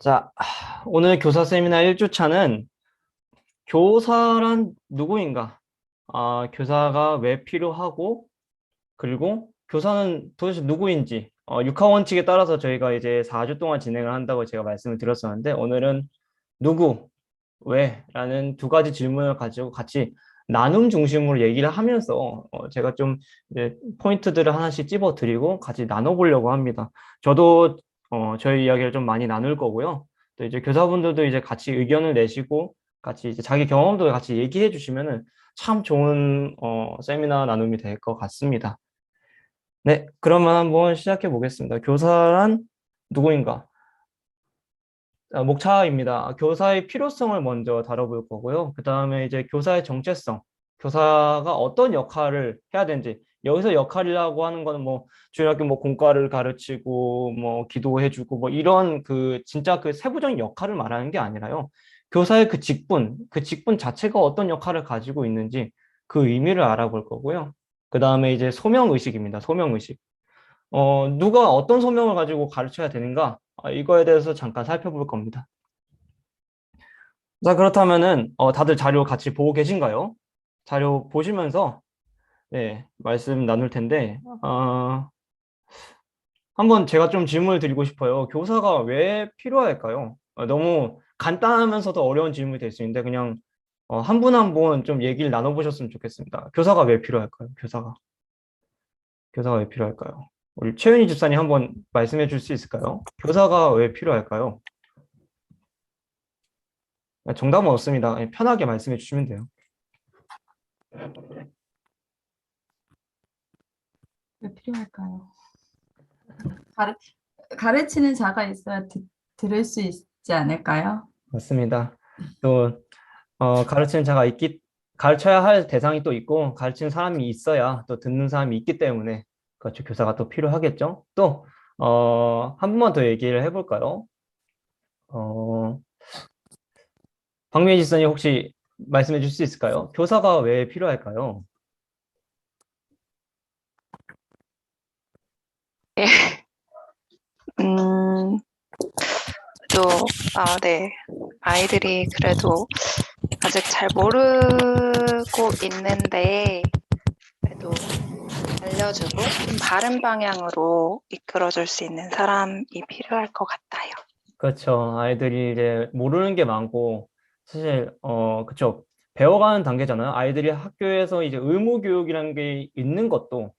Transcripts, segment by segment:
자, 오늘 교사 세미나 1주차는 교사란 누구인가? 교사가 왜 필요하고, 그리고 교사는 도대체 누구인지, 육하 원칙에 따라서 저희가 이제 4주 동안 진행을 한다고 제가 말씀을 드렸었는데, 오늘은 누구, 왜? 라는 두 가지 질문을 가지고 같이 나눔 중심으로 얘기를 하면서 제가 좀 이제 포인트들을 하나씩 찝어드리고 같이 나눠보려고 합니다. 저도 저희 이야기를 좀 많이 나눌 거고요. 또 이제 교사분들도 이제 같이 의견을 내시고 같이 이제 자기 경험도 같이 얘기해 주시면은 참 좋은 세미나 나눔이 될 것 같습니다. 네, 그러면 한번 시작해 보겠습니다. 교사란 누구인가? 목차입니다. 교사의 필요성을 먼저 다뤄볼 거고요. 그 다음에 이제 교사의 정체성, 교사가 어떤 역할을 해야 되는지, 여기서 역할이라고 하는 거는 뭐 중학교 뭐 공과를 가르치고 뭐 기도해주고 뭐 이런 그 진짜 그 세부적인 역할을 말하는 게 아니라요. 교사의 그 직분 자체가 어떤 역할을 가지고 있는지 그 의미를 알아볼 거고요. 그 다음에 이제 소명 의식입니다. 소명 의식. 누가 어떤 소명을 가지고 가르쳐야 되는가? 이거에 대해서 잠깐 살펴볼 겁니다. 자, 그렇다면은, 다들 자료 같이 보고 계신가요? 자료 보시면서, 네, 말씀 나눌 텐데, 한번 제가 좀 질문을 드리고 싶어요. 교사가 왜 필요할까요? 너무 간단하면서도 어려운 질문이 될 수 있는데, 그냥, 한 분 한 분 좀 얘기를 나눠보셨으면 좋겠습니다. 교사가 왜 필요할까요? 교사가 왜 필요할까요? 우리 최윤희 집사님 한번 말씀해 줄 수 있을까요? 교사가 왜 필요할까요? 정답은 없습니다. 편하게 말씀해 주시면 돼요. 왜 필요할까요? 가르, 가르치는 자가 있어야 들을 수 있지 않을까요? 맞습니다. 또 가르치는 자가 가르쳐야 할 대상이 또 있고 가르치는 사람이 있어야 또 듣는 사람이 있기 때문에 그렇죠. 교사가 또 필요하겠죠. 또 한 번만 더 얘기를 해볼까요? 어, 박미애 지사님 혹시 말씀해 줄 수 있을까요? 교사가 왜 필요할까요? 예. 음, 네. 아이들이 그래도 아직 잘 모르고 있는데, 그래도 알려주고 좀 바른 방향으로 이끌어줄 수 있는 사람이 필요할 것 같아요. 그렇죠. 아이들이 이제 모르는 게 많고 사실 그렇죠. 배워가는 단계잖아요. 아이들이 학교에서 이제 의무 교육이라는 게 있는 것도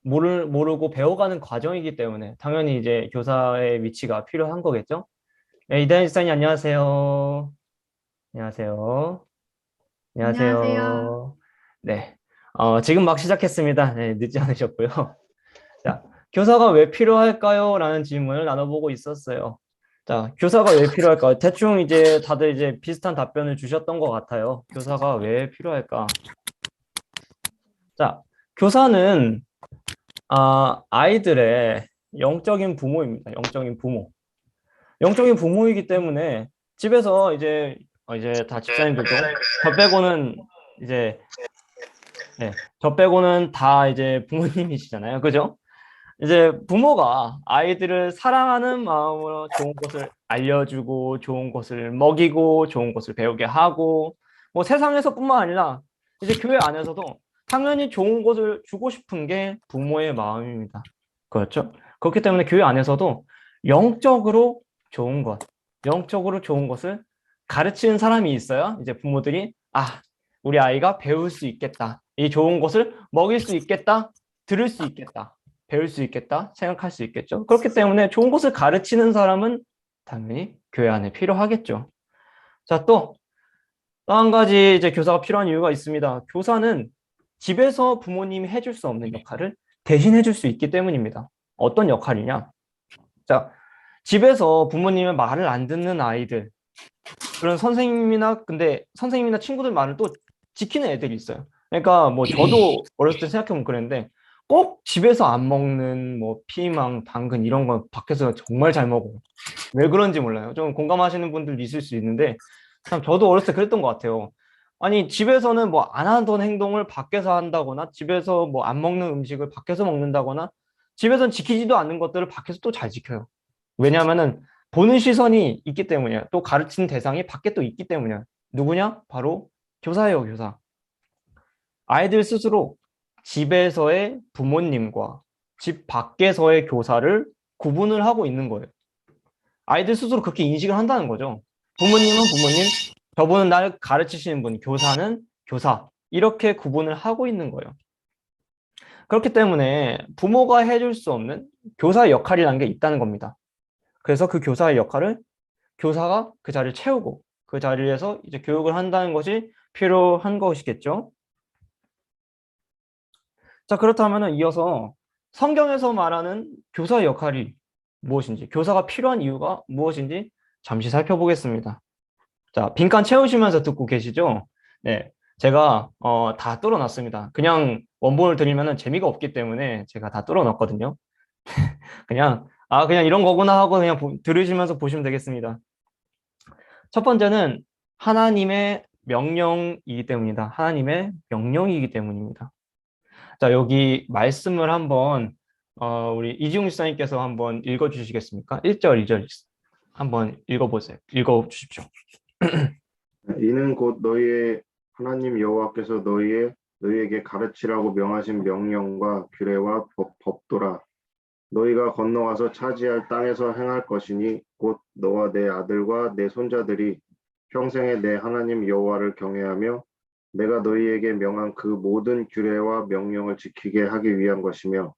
모르고 배워가는 과정이기 때문에 당연히 이제 교사의 위치가 필요한 거겠죠. 네, 이다현 지사님 안녕하세요. 안녕하세요. 안녕하세요. 안녕하세요. 네. 지금 막 시작했습니다. 네, 늦지 않으셨고요. 자, 교사가 왜 필요할까요? 라는 질문을 나눠보고 있었어요. 자, 교사가 왜 필요할까? 대충 이제 다들 이제 비슷한 답변을 주셨던 것 같아요. 교사가 왜 필요할까? 자, 교사는 아이들의 영적인 부모입니다. 영적인 부모. 영적인 부모이기 때문에 집에서 이제 다 집사님들도 저 빼고는 이제 네, 저 빼고는 다 이제 부모님이시잖아요. 그죠? 이제 부모가 아이들을 사랑하는 마음으로 좋은 것을 알려주고 좋은 것을 먹이고 좋은 것을 배우게 하고 뭐 세상에서뿐만 아니라 이제 교회 안에서도 당연히 좋은 것을 주고 싶은 게 부모의 마음입니다. 그렇죠? 그렇기 때문에 교회 안에서도 영적으로 좋은 것, 영적으로 좋은 것을 가르치는 사람이 있어야 이제 부모들이 우리 아이가 배울 수 있겠다. 이 좋은 것을 먹일 수 있겠다. 들을 수 있겠다. 배울 수 있겠다 생각할 수 있겠죠. 그렇기 때문에 좋은 것을 가르치는 사람은 당연히 교회 안에 필요하겠죠. 자, 또 한 가지 이제 교사가 필요한 이유가 있습니다. 교사는 집에서 부모님이 해줄 수 없는 역할을 대신 해줄 수 있기 때문입니다. 어떤 역할이냐? 자, 집에서 부모님의 말을 안 듣는 아이들, 그런 선생님이나 친구들 말을 또 지키는 애들이 있어요. 그러니까 뭐 저도 어렸을 때 생각해보면 그랬는데 꼭 집에서 안 먹는 뭐 피망, 당근 이런 거 밖에서 정말 잘 먹어요. 왜 그런지 몰라요. 좀 공감하시는 분들 있을 수 있는데 참 저도 어렸을 때 그랬던 것 같아요. 아니 집에서는 뭐 안 하던 행동을 밖에서 한다거나 집에서 뭐 안 먹는 음식을 밖에서 먹는다거나 집에서는 지키지도 않는 것들을 밖에서 또 잘 지켜요. 왜냐하면은 보는 시선이 있기 때문이야. 또 가르치는 대상이 밖에 또 있기 때문이야. 누구냐? 바로 교사예요, 교사. 아이들 스스로 집에서의 부모님과 집 밖에서의 교사를 구분을 하고 있는 거예요. 아이들 스스로 그렇게 인식을 한다는 거죠. 부모님은 부모님, 저분은 나를 가르치시는 분, 교사는 교사. 이렇게 구분을 하고 있는 거예요. 그렇기 때문에 부모가 해줄 수 없는 교사의 역할이라는 게 있다는 겁니다. 그래서 그 교사의 역할을 교사가 그 자리를 채우고 그 자리에서 이제 교육을 한다는 것이 필요한 것이겠죠. 자, 그렇다면 이어서 성경에서 말하는 교사의 역할이 무엇인지, 교사가 필요한 이유가 무엇인지 잠시 살펴보겠습니다. 자, 빈칸 채우시면서 듣고 계시죠? 네, 제가 다 뚫어놨습니다. 그냥 원본을 드리면 재미가 없기 때문에 제가 다 뚫어놨거든요. 그냥 이런 거구나 하고 그냥 들으시면서 보시면 되겠습니다. 첫 번째는 하나님의 명령이기 때문이다. 하나님의 명령이기 때문입니다. 자, 여기 말씀을 한번 우리 이지웅 집사님께서 한번 읽어주시겠습니까? 1절, 2절 한번 읽어보세요. 읽어주십시오. 이는 곧 너희의 하나님 여호와께서 너희에게 가르치라고 명하신 명령과 규례와 법도라. 너희가 건너가서 차지할 땅에서 행할 것이니 곧 너와 내 아들과 내 손자들이 평생에 내 하나님 여호와를 경외하며 내가 너희에게 명한 그 모든 규례와 명령을 지키게 하기 위한 것이며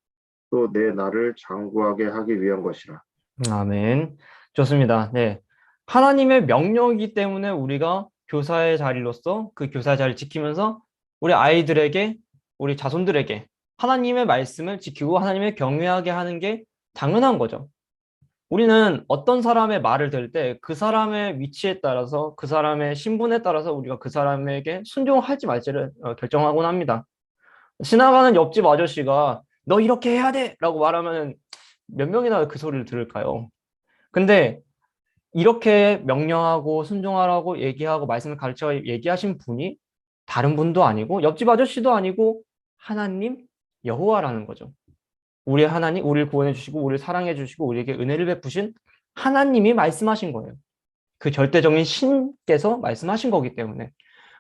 또 내 나를 장구하게 하기 위한 것이라. 아멘. 좋습니다. 네. 하나님의 명령이기 때문에 우리가 교사의 자리로서 그 교사의 자리를 지키면서 우리 아이들에게, 우리 자손들에게 하나님의 말씀을 지키고 하나님을 경외하게 하는 게 당연한 거죠. 우리는 어떤 사람의 말을 들을 때 그 사람의 위치에 따라서 그 사람의 신분에 따라서 우리가 그 사람에게 순종할지 말지를 결정하곤 합니다. 지나가는 옆집 아저씨가 너 이렇게 해야 돼! 라고 말하면 몇 명이나 그 소리를 들을까요? 근데 이렇게 명령하고 순종하라고 얘기하고 말씀을 가르쳐 얘기하신 분이 다른 분도 아니고 옆집 아저씨도 아니고 하나님 여호와라는 거죠. 우리 하나님, 우리를 구원해 주시고 우리를 사랑해 주시고 우리에게 은혜를 베푸신 하나님이 말씀하신 거예요. 그 절대적인 신께서 말씀하신 거기 때문에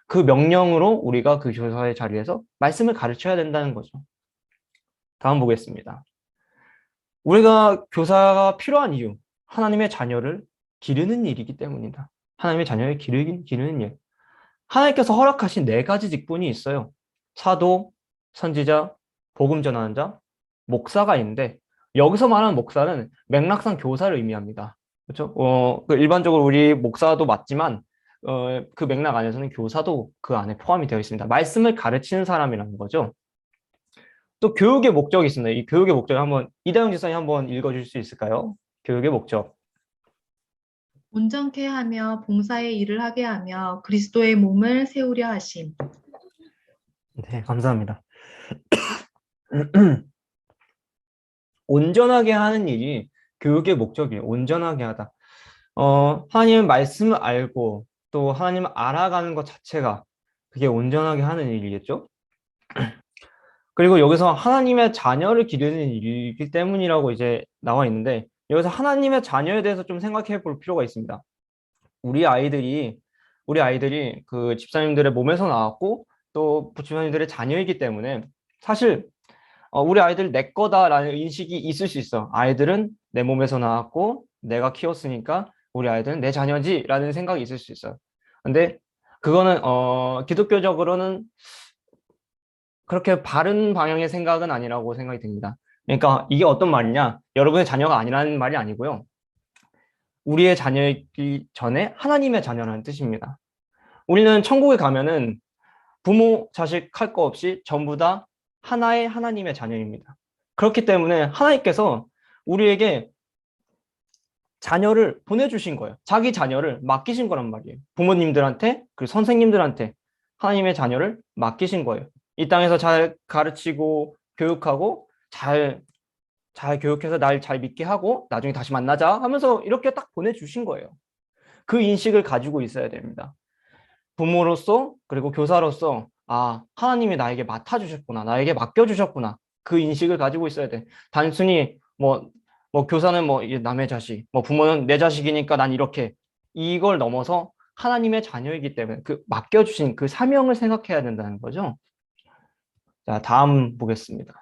그 명령으로 우리가 그 교사의 자리에서 말씀을 가르쳐야 된다는 거죠. 다음 보겠습니다. 우리가 교사가 필요한 이유, 하나님의 자녀를 기르는 일이기 때문이다. 하나님의 자녀를 기르는 일. 하나님께서 허락하신 4가지 직분이 있어요. 사도, 선지자, 복음 전하는 자, 목사가 있는데 여기서 말하는 목사는 맥락상 교사를 의미합니다. 그렇죠? 일반적으로 우리 목사도 맞지만 그 맥락 안에서는 교사도 그 안에 포함이 되어 있습니다. 말씀을 가르치는 사람이라는 거죠. 또 교육의 목적이 있습니다. 이 교육의 목적 한번 이다영 지사님 한번 읽어줄 수 있을까요? 교육의 목적. 온전케 하며 봉사의 일을 하게 하며 그리스도의 몸을 세우려 하심. 네, 감사합니다. 온전하게 하는 일이 교육의 목적이에요. 온전하게 하다. 하나님의 말씀을 알고 또 하나님을 알아가는 것 자체가 그게 온전하게 하는 일이겠죠. 그리고 여기서 하나님의 자녀를 기르는 일이기 때문이라고 이제 나와 있는데 여기서 하나님의 자녀에 대해서 좀 생각해 볼 필요가 있습니다. 우리 아이들이 그 집사님들의 몸에서 나왔고 또 부집사님들의 자녀이기 때문에 사실 우리 아이들 내 거다라는 인식이 있을 수 있어. 아이들은 내 몸에서 나왔고 내가 키웠으니까 우리 아이들은 내 자녀지라는 생각이 있을 수 있어요. 근데 그거는 기독교적으로는 그렇게 바른 방향의 생각은 아니라고 생각이 듭니다. 그러니까 이게 어떤 말이냐? 여러분의 자녀가 아니라는 말이 아니고요. 우리의 자녀이기 전에 하나님의 자녀라는 뜻입니다. 우리는 천국에 가면은 부모, 자식 할 거 없이 전부 다 하나의 하나님의 자녀입니다. 그렇기 때문에 하나님께서 우리에게 자녀를 보내주신 거예요. 자기 자녀를 맡기신 거란 말이에요. 부모님들한테, 그리고 선생님들한테 하나님의 자녀를 맡기신 거예요. 이 땅에서 잘 가르치고 교육하고 잘 교육해서 날 잘 믿게 하고 나중에 다시 만나자 하면서 이렇게 딱 보내주신 거예요. 그 인식을 가지고 있어야 됩니다. 부모로서 그리고 교사로서 하나님이 나에게 맡아주셨구나. 나에게 맡겨주셨구나. 그 인식을 가지고 있어야 돼. 단순히 뭐 뭐 교사는 뭐 이게 남의 자식, 뭐 부모는 내 자식이니까 난 이렇게 이걸 넘어서 하나님의 자녀이기 때문에 그 맡겨주신 그 사명을 생각해야 된다는 거죠. 자, 다음 보겠습니다.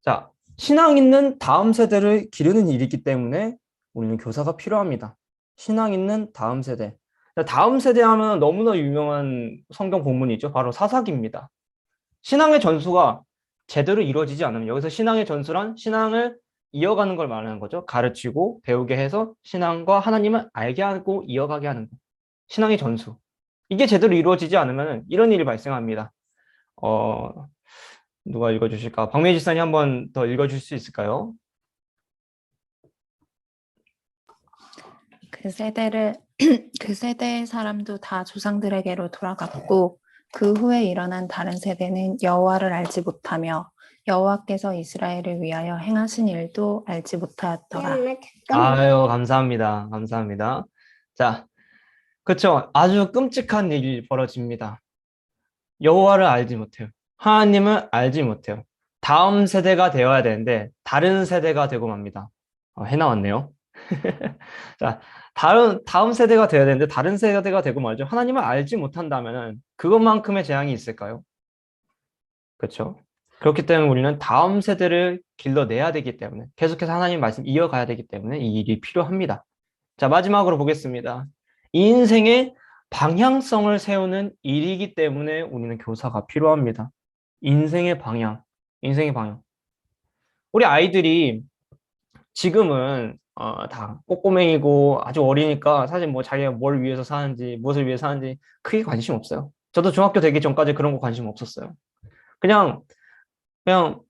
자, 신앙 있는 다음 세대를 기르는 일이기 때문에 우리는 교사가 필요합니다. 신앙 있는 다음 세대. 자, 다음 세대 하면 너무나 유명한 성경 본문이죠. 바로 사사기입니다. 신앙의 전수가 제대로 이루어지지 않으면 여기서 신앙의 전수란 신앙을 이어가는 걸 말하는 거죠. 가르치고 배우게 해서 신앙과 하나님을 알게 하고 이어가게 하는 거. 신앙의 전수. 이게 제대로 이루어지지 않으면 이런 일이 발생합니다. 누가 읽어주실까? 박매지 집사님 한 번 더 읽어줄 수 있을까요? 그 세대를 그 세대의 사람도 다 조상들에게로 돌아갔고 그 후에 일어난 다른 세대는 여호와를 알지 못하며 여호와께서 이스라엘을 위하여 행하신 일도 알지 못하였더라. 아유, 감사합니다. 감사합니다. 자, 그렇죠. 아주 끔찍한 일이 벌어집니다. 여호와를 알지 못해요. 하나님을 알지 못해요. 다음 세대가 되어야 되는데 다른 세대가 되고 맙니다. 해나왔네요. 자, 다음 세대가 되어야 되는데 다른 세대가 되고 말죠. 하나님을 알지 못한다면 그것만큼의 재앙이 있을까요? 그렇죠. 그렇기 때문에 우리는 다음 세대를 길러내야 되기 때문에 계속해서 하나님 말씀 이어가야 되기 때문에 이 일이 필요합니다. 자, 마지막으로 보겠습니다. 인생의 방향성을 세우는 일이기 때문에 우리는 교사가 필요합니다. 인생의 방향. 우리 아이들이 지금은 다 꼬꼬맹이고 아주 어리니까 사실 뭐 자기가 뭘 위해서 사는지 무엇을 위해 사는지 크게 관심 없어요. 저도 중학교 되기 전까지 그런 거 관심 없었어요. 그냥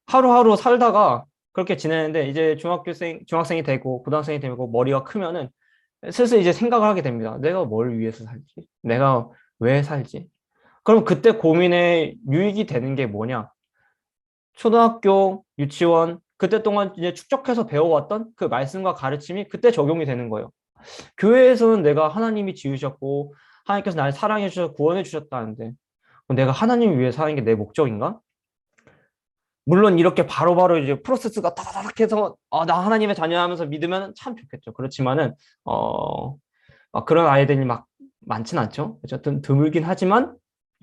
하루하루 살다가 그렇게 지내는데 이제 중학생이 되고 고등학생이 되고 머리가 크면은 슬슬 이제 생각을 하게 됩니다. 내가 뭘 위해서 살지? 내가 왜 살지? 그럼 그때 고민의 유익이 되는 게 뭐냐? 초등학교, 유치원, 그때 동안 이제 축적해서 배워왔던 그 말씀과 가르침이 그때 적용이 되는 거예요. 교회에서는 내가 하나님이 지으셨고, 하나님께서 나를 사랑해 주셔서 구원해 주셨다는데, 내가 하나님을 위해 사는 게 내 목적인가? 물론 이렇게 바로바로 이제 프로세스가 다다닥 해서, 나 하나님의 자녀하면서 믿으면 참 좋겠죠. 그렇지만은, 그런 아이들이 막 많진 않죠. 어쨌든 드물긴 하지만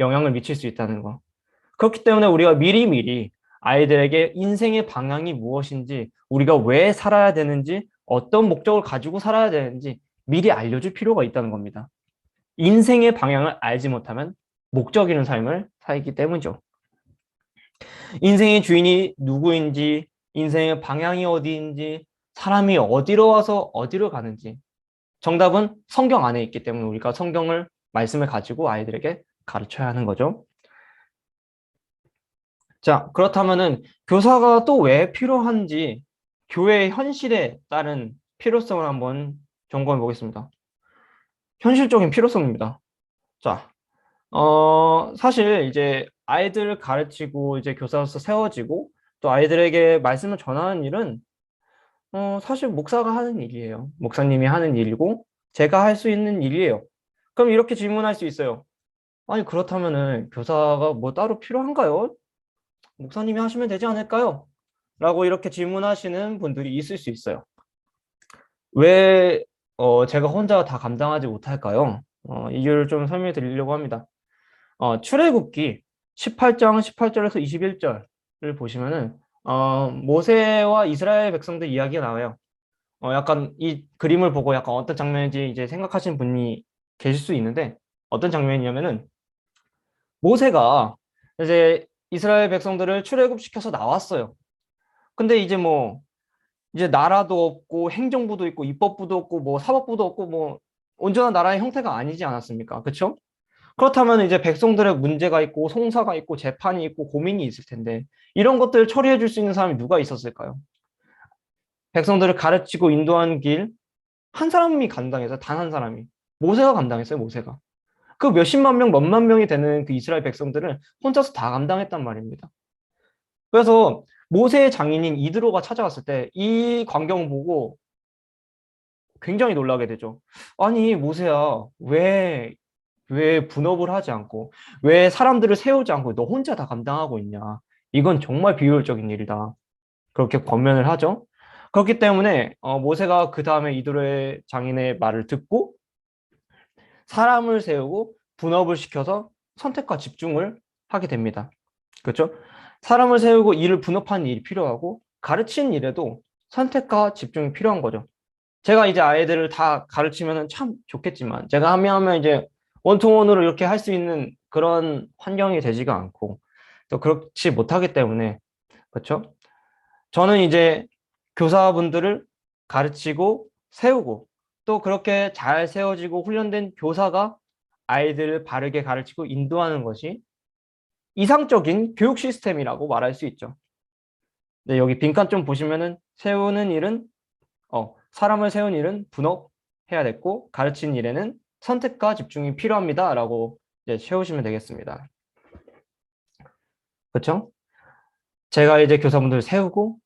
영향을 미칠 수 있다는 거. 그렇기 때문에 우리가 미리미리 아이들에게 인생의 방향이 무엇인지, 우리가 왜 살아야 되는지, 어떤 목적을 가지고 살아야 되는지 미리 알려줄 필요가 있다는 겁니다. 인생의 방향을 알지 못하면 목적 있는 삶을 살기 때문이죠. 인생의 주인이 누구인지, 인생의 방향이 어디인지, 사람이 어디로 와서 어디로 가는지 정답은 성경 안에 있기 때문에 우리가 성경을 말씀을 가지고 아이들에게 가르쳐야 하는 거죠. 자, 그렇다면은 교사가 또 왜 필요한지 교회의 현실에 따른 필요성을 한번 점검해 보겠습니다. 현실적인 필요성입니다. 자, 사실 이제 아이들을 가르치고 이제 교사로서 세워지고 또 아이들에게 말씀을 전하는 일은 사실 목사가 하는 일이에요. 목사님이 하는 일이고 제가 할 수 있는 일이에요. 그럼 이렇게 질문할 수 있어요. 아니, 그렇다면은 교사가 뭐 따로 필요한가요? 목사님이 하시면 되지 않을까요? 라고 이렇게 질문하시는 분들이 있을 수 있어요. 왜 제가 혼자 다 감당하지 못할까요? 이유를 좀 설명해 드리려고 합니다. 출애굽기 18장 18절에서 21절을 보시면은 모세와 이스라엘 백성들 이야기가 나와요. 약간 이 그림을 보고 약간 어떤 장면인지 이제 생각하시는 분이 계실 수 있는데 어떤 장면이냐면은 모세가 이제 이스라엘 백성들을 출애굽시켜서 나왔어요. 근데 이제 나라도 없고 행정부도 있고 입법부도 없고 뭐 사법부도 없고 뭐 온전한 나라의 형태가 아니지 않았습니까? 그렇죠? 그렇다면 이제 백성들의 문제가 있고 송사가 있고 재판이 있고 고민이 있을 텐데 이런 것들을 처리해 줄 수 있는 사람이 누가 있었을까요? 백성들을 가르치고 인도하는 길 한 사람이 감당해서 단 한 사람이 모세가 감당했어요. 모세가. 그 몇십만 명, 몇만 명이 되는 그 이스라엘 백성들을 혼자서 다 감당했단 말입니다. 그래서 모세의 장인인 이드로가 찾아왔을 때 이 광경을 보고 굉장히 놀라게 되죠. 아니, 모세야, 왜 분업을 하지 않고, 왜 사람들을 세우지 않고 너 혼자 다 감당하고 있냐. 이건 정말 비효율적인 일이다. 그렇게 권면을 하죠. 그렇기 때문에 모세가 그 다음에 이도로의 장인의 말을 듣고 사람을 세우고 분업을 시켜서 선택과 집중을 하게 됩니다. 그렇죠? 사람을 세우고 일을 분업하는 일이 필요하고 가르치는 일에도 선택과 집중이 필요한 거죠. 제가 이제 아이들을 다 가르치면 참 좋겠지만 제가 하면 이제 원투원으로 이렇게 할 수 있는 그런 환경이 되지가 않고 또 그렇지 못하기 때문에 그렇죠? 저는 이제 교사분들을 가르치고 세우고 또 그렇게 잘 세워지고 훈련된 교사가 아이들을 바르게 가르치고 인도하는 것이 이상적인 교육 시스템이라고 말할 수 있죠. 네, 여기 빈칸 좀 보시면은 세우는 일은 사람을 세운 일은 분업해야 됐고 가르치는 일에는 선택과 집중이 필요합니다라고 이제 채우시면 되겠습니다. 그렇죠? 제가 이제 교사분들을 세우고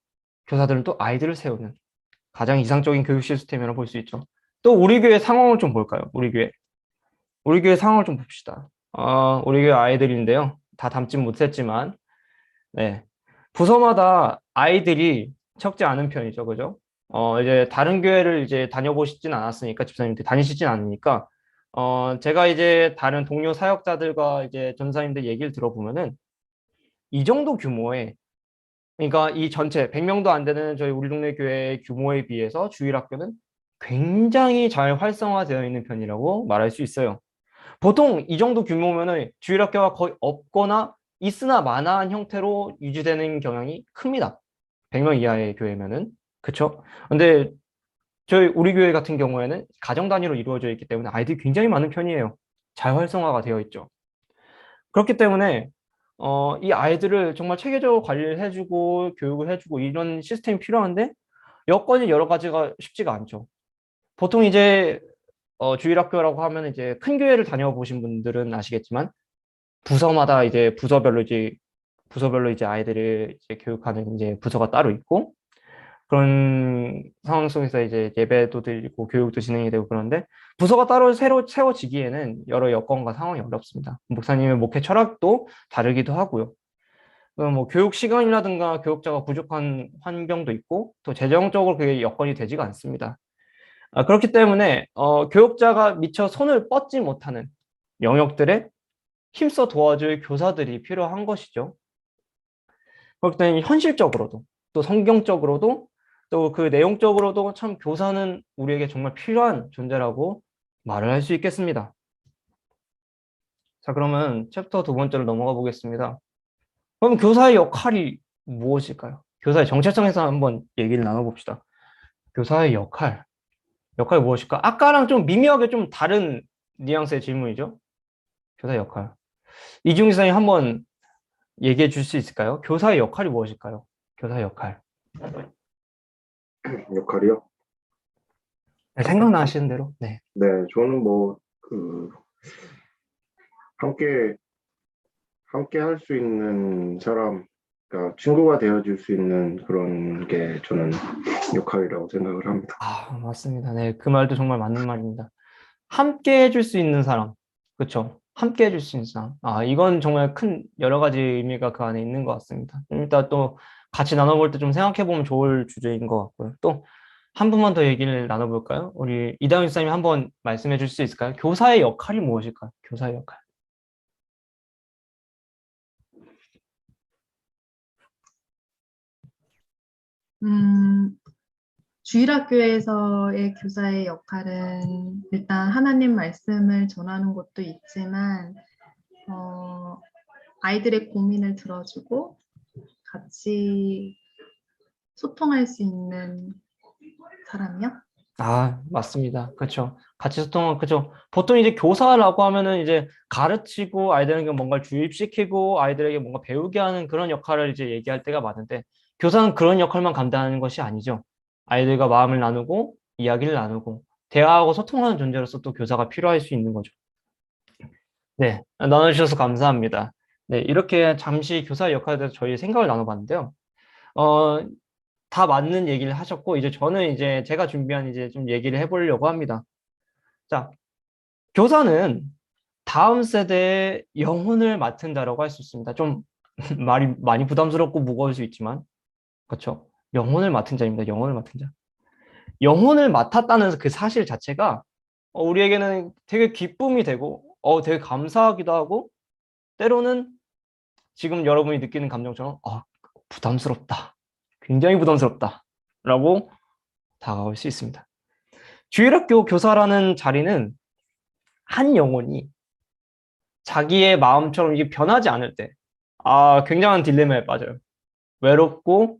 교사들은 또 아이들을 세우는 가장 이상적인 교육 시스템이라고 볼 수 있죠. 또 우리 교회 상황을 좀 볼까요? 우리 교회 상황을 좀 봅시다. 우리 교회 아이들인데요. 다 담진 못했지만 네. 부서마다 아이들이 적지 않은 편이죠. 그죠? 이제 다른 교회를 이제 다녀보시진 않았으니까, 집사님들 다니시진 않으니까, 제가 이제 다른 동료 사역자들과 이제 전사님들 얘기를 들어보면은, 이 정도 규모의, 그러니까 이 전체 100명도 안 되는 저희 우리 동네 교회 규모에 비해서 주일학교는 굉장히 잘 활성화되어 있는 편이라고 말할 수 있어요. 보통 이 정도 규모면은 주일학교가 거의 없거나 있으나 마나한 형태로 유지되는 경향이 큽니다. 100명 이하의 교회면은. 그쵸? 근데 우리 교회 같은 경우에는 가정 단위로 이루어져 있기 때문에 아이들이 굉장히 많은 편이에요. 잘 활성화가 되어 있죠. 그렇기 때문에 이 아이들을 정말 체계적으로 관리를 해주고 교육을 해주고 이런 시스템이 필요한데 여건이 여러 가지가 쉽지가 않죠. 보통 이제 주일학교라고 하면 이제 큰 교회를 다녀보신 분들은 아시겠지만 부서마다 이제 부서별로 이제 아이들을 이제 교육하는 이제 부서가 따로 있고 그런 상황 속에서 이제 예배도 드리고 교육도 진행이 되고 그런데 부서가 따로 새로 세워지기에는 여러 여건과 상황이 어렵습니다. 목사님의 목회 철학도 다르기도 하고요. 뭐 교육 시간이라든가 교육자가 부족한 환경도 있고 또 재정적으로 그게 여건이 되지가 않습니다. 그렇기 때문에 교육자가 미처 손을 뻗지 못하는 영역들에 힘써 도와줄 교사들이 필요한 것이죠. 그렇기 때문에 현실적으로도 또 성경적으로도 또 그 내용적으로도 참 교사는 우리에게 정말 필요한 존재라고 말을 할 수 있겠습니다. 자, 그러면 챕터 두 번째로 넘어가 보겠습니다. 그럼 교사의 역할이 무엇일까요? 교사의 정체성에서 한번 얘기를 나눠봅시다. 교사의 역할이 무엇일까? 아까랑 좀 미묘하게 좀 다른 뉘앙스의 질문이죠. 교사의 역할. 이중희 선생님 한번 얘기해 줄 수 있을까요? 교사의 역할이 무엇일까요? 교사의 역할. 역할이요? 네, 생각나시는 대로. 네. 네, 저는 함께 할 수 있는 사람, 그러니까 친구가 되어줄 수 있는 그런 게 저는 역할이라고 생각을 합니다. 맞습니다. 네, 그 말도 정말 맞는 말입니다. 함께 해줄 수 있는 사람. 그렇죠? 함께 해줄 수 있는 사람. 이건 정말 큰 여러 가지 의미가 그 안에 있는 것 같습니다. 일단 또 같이 나눠볼 때 좀 생각해보면 좋을 주제인 것 같고요. 또 한 분만 더 얘기를 나눠볼까요? 우리 이다은 집사님 한번 말씀해 줄 수 있을까요? 교사의 역할이 무엇일까요? 교사의 역할. 주일학교에서의 교사의 역할은 일단 하나님 말씀을 전하는 것도 있지만 아이들의 고민을 들어주고 같이 소통할 수 있는 사람이요? 맞습니다. 그렇죠. 같이 소통은 그렇죠. 보통 이제 교사라고 하면은 이제 가르치고 아이들에게 뭔가를 주입시키고 아이들에게 뭔가 배우게 하는 그런 역할을 이제 얘기할 때가 많은데 교사는 그런 역할만 감당하는 것이 아니죠. 아이들과 마음을 나누고 이야기를 나누고 대화하고 소통하는 존재로서 또 교사가 필요할 수 있는 거죠. 네, 나눠주셔서 감사합니다. 네, 이렇게 잠시 교사의 역할에 대해서 저희 생각을 나눠봤는데요. 어, 다 맞는 얘기를 하셨고, 이제 저는 이제 제가 준비한 이제 좀 얘기를 해보려고 합니다. 자, 교사는 다음 세대의 영혼을 맡은다라고 할 수 있습니다. 좀 말이 많이 부담스럽고 무거울 수 있지만, 그렇죠? 영혼을 맡은 자입니다. 영혼을 맡은 자. 영혼을 맡았다는 그 사실 자체가 우리에게는 되게 기쁨이 되고 되게 감사하기도 하고 때로는 지금 여러분이 느끼는 감정처럼 부담스럽다. 굉장히 부담스럽다. 라고 다가올 수 있습니다. 주일학교 교사라는 자리는 한 영혼이 자기의 마음처럼 이게 변하지 않을 때 굉장한 딜레마에 빠져요. 외롭고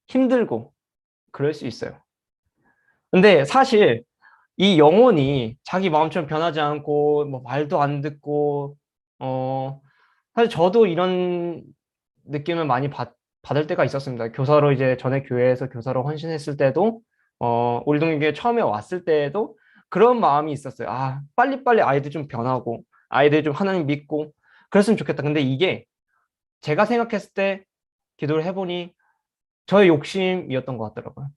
힘들고 그럴 수 있어요. 근데 사실 이 영혼이 자기 마음처럼 변하지 않고 뭐 말도 안 듣고 사실 저도 이런 느낌을 많이 받을 때가 있었습니다. 교사로 이제 전에 교회에서 교사로 헌신했을 때도 우리 동에게 처음에 왔을 때에도 그런 마음이 있었어요. 빨리빨리 아이들 좀 변하고 아이들 좀 하나님 믿고 그랬으면 좋겠다. 근데 이게 제가 생각했을 때 기도를 해보니 저의 욕심이었던 것 같더라고요.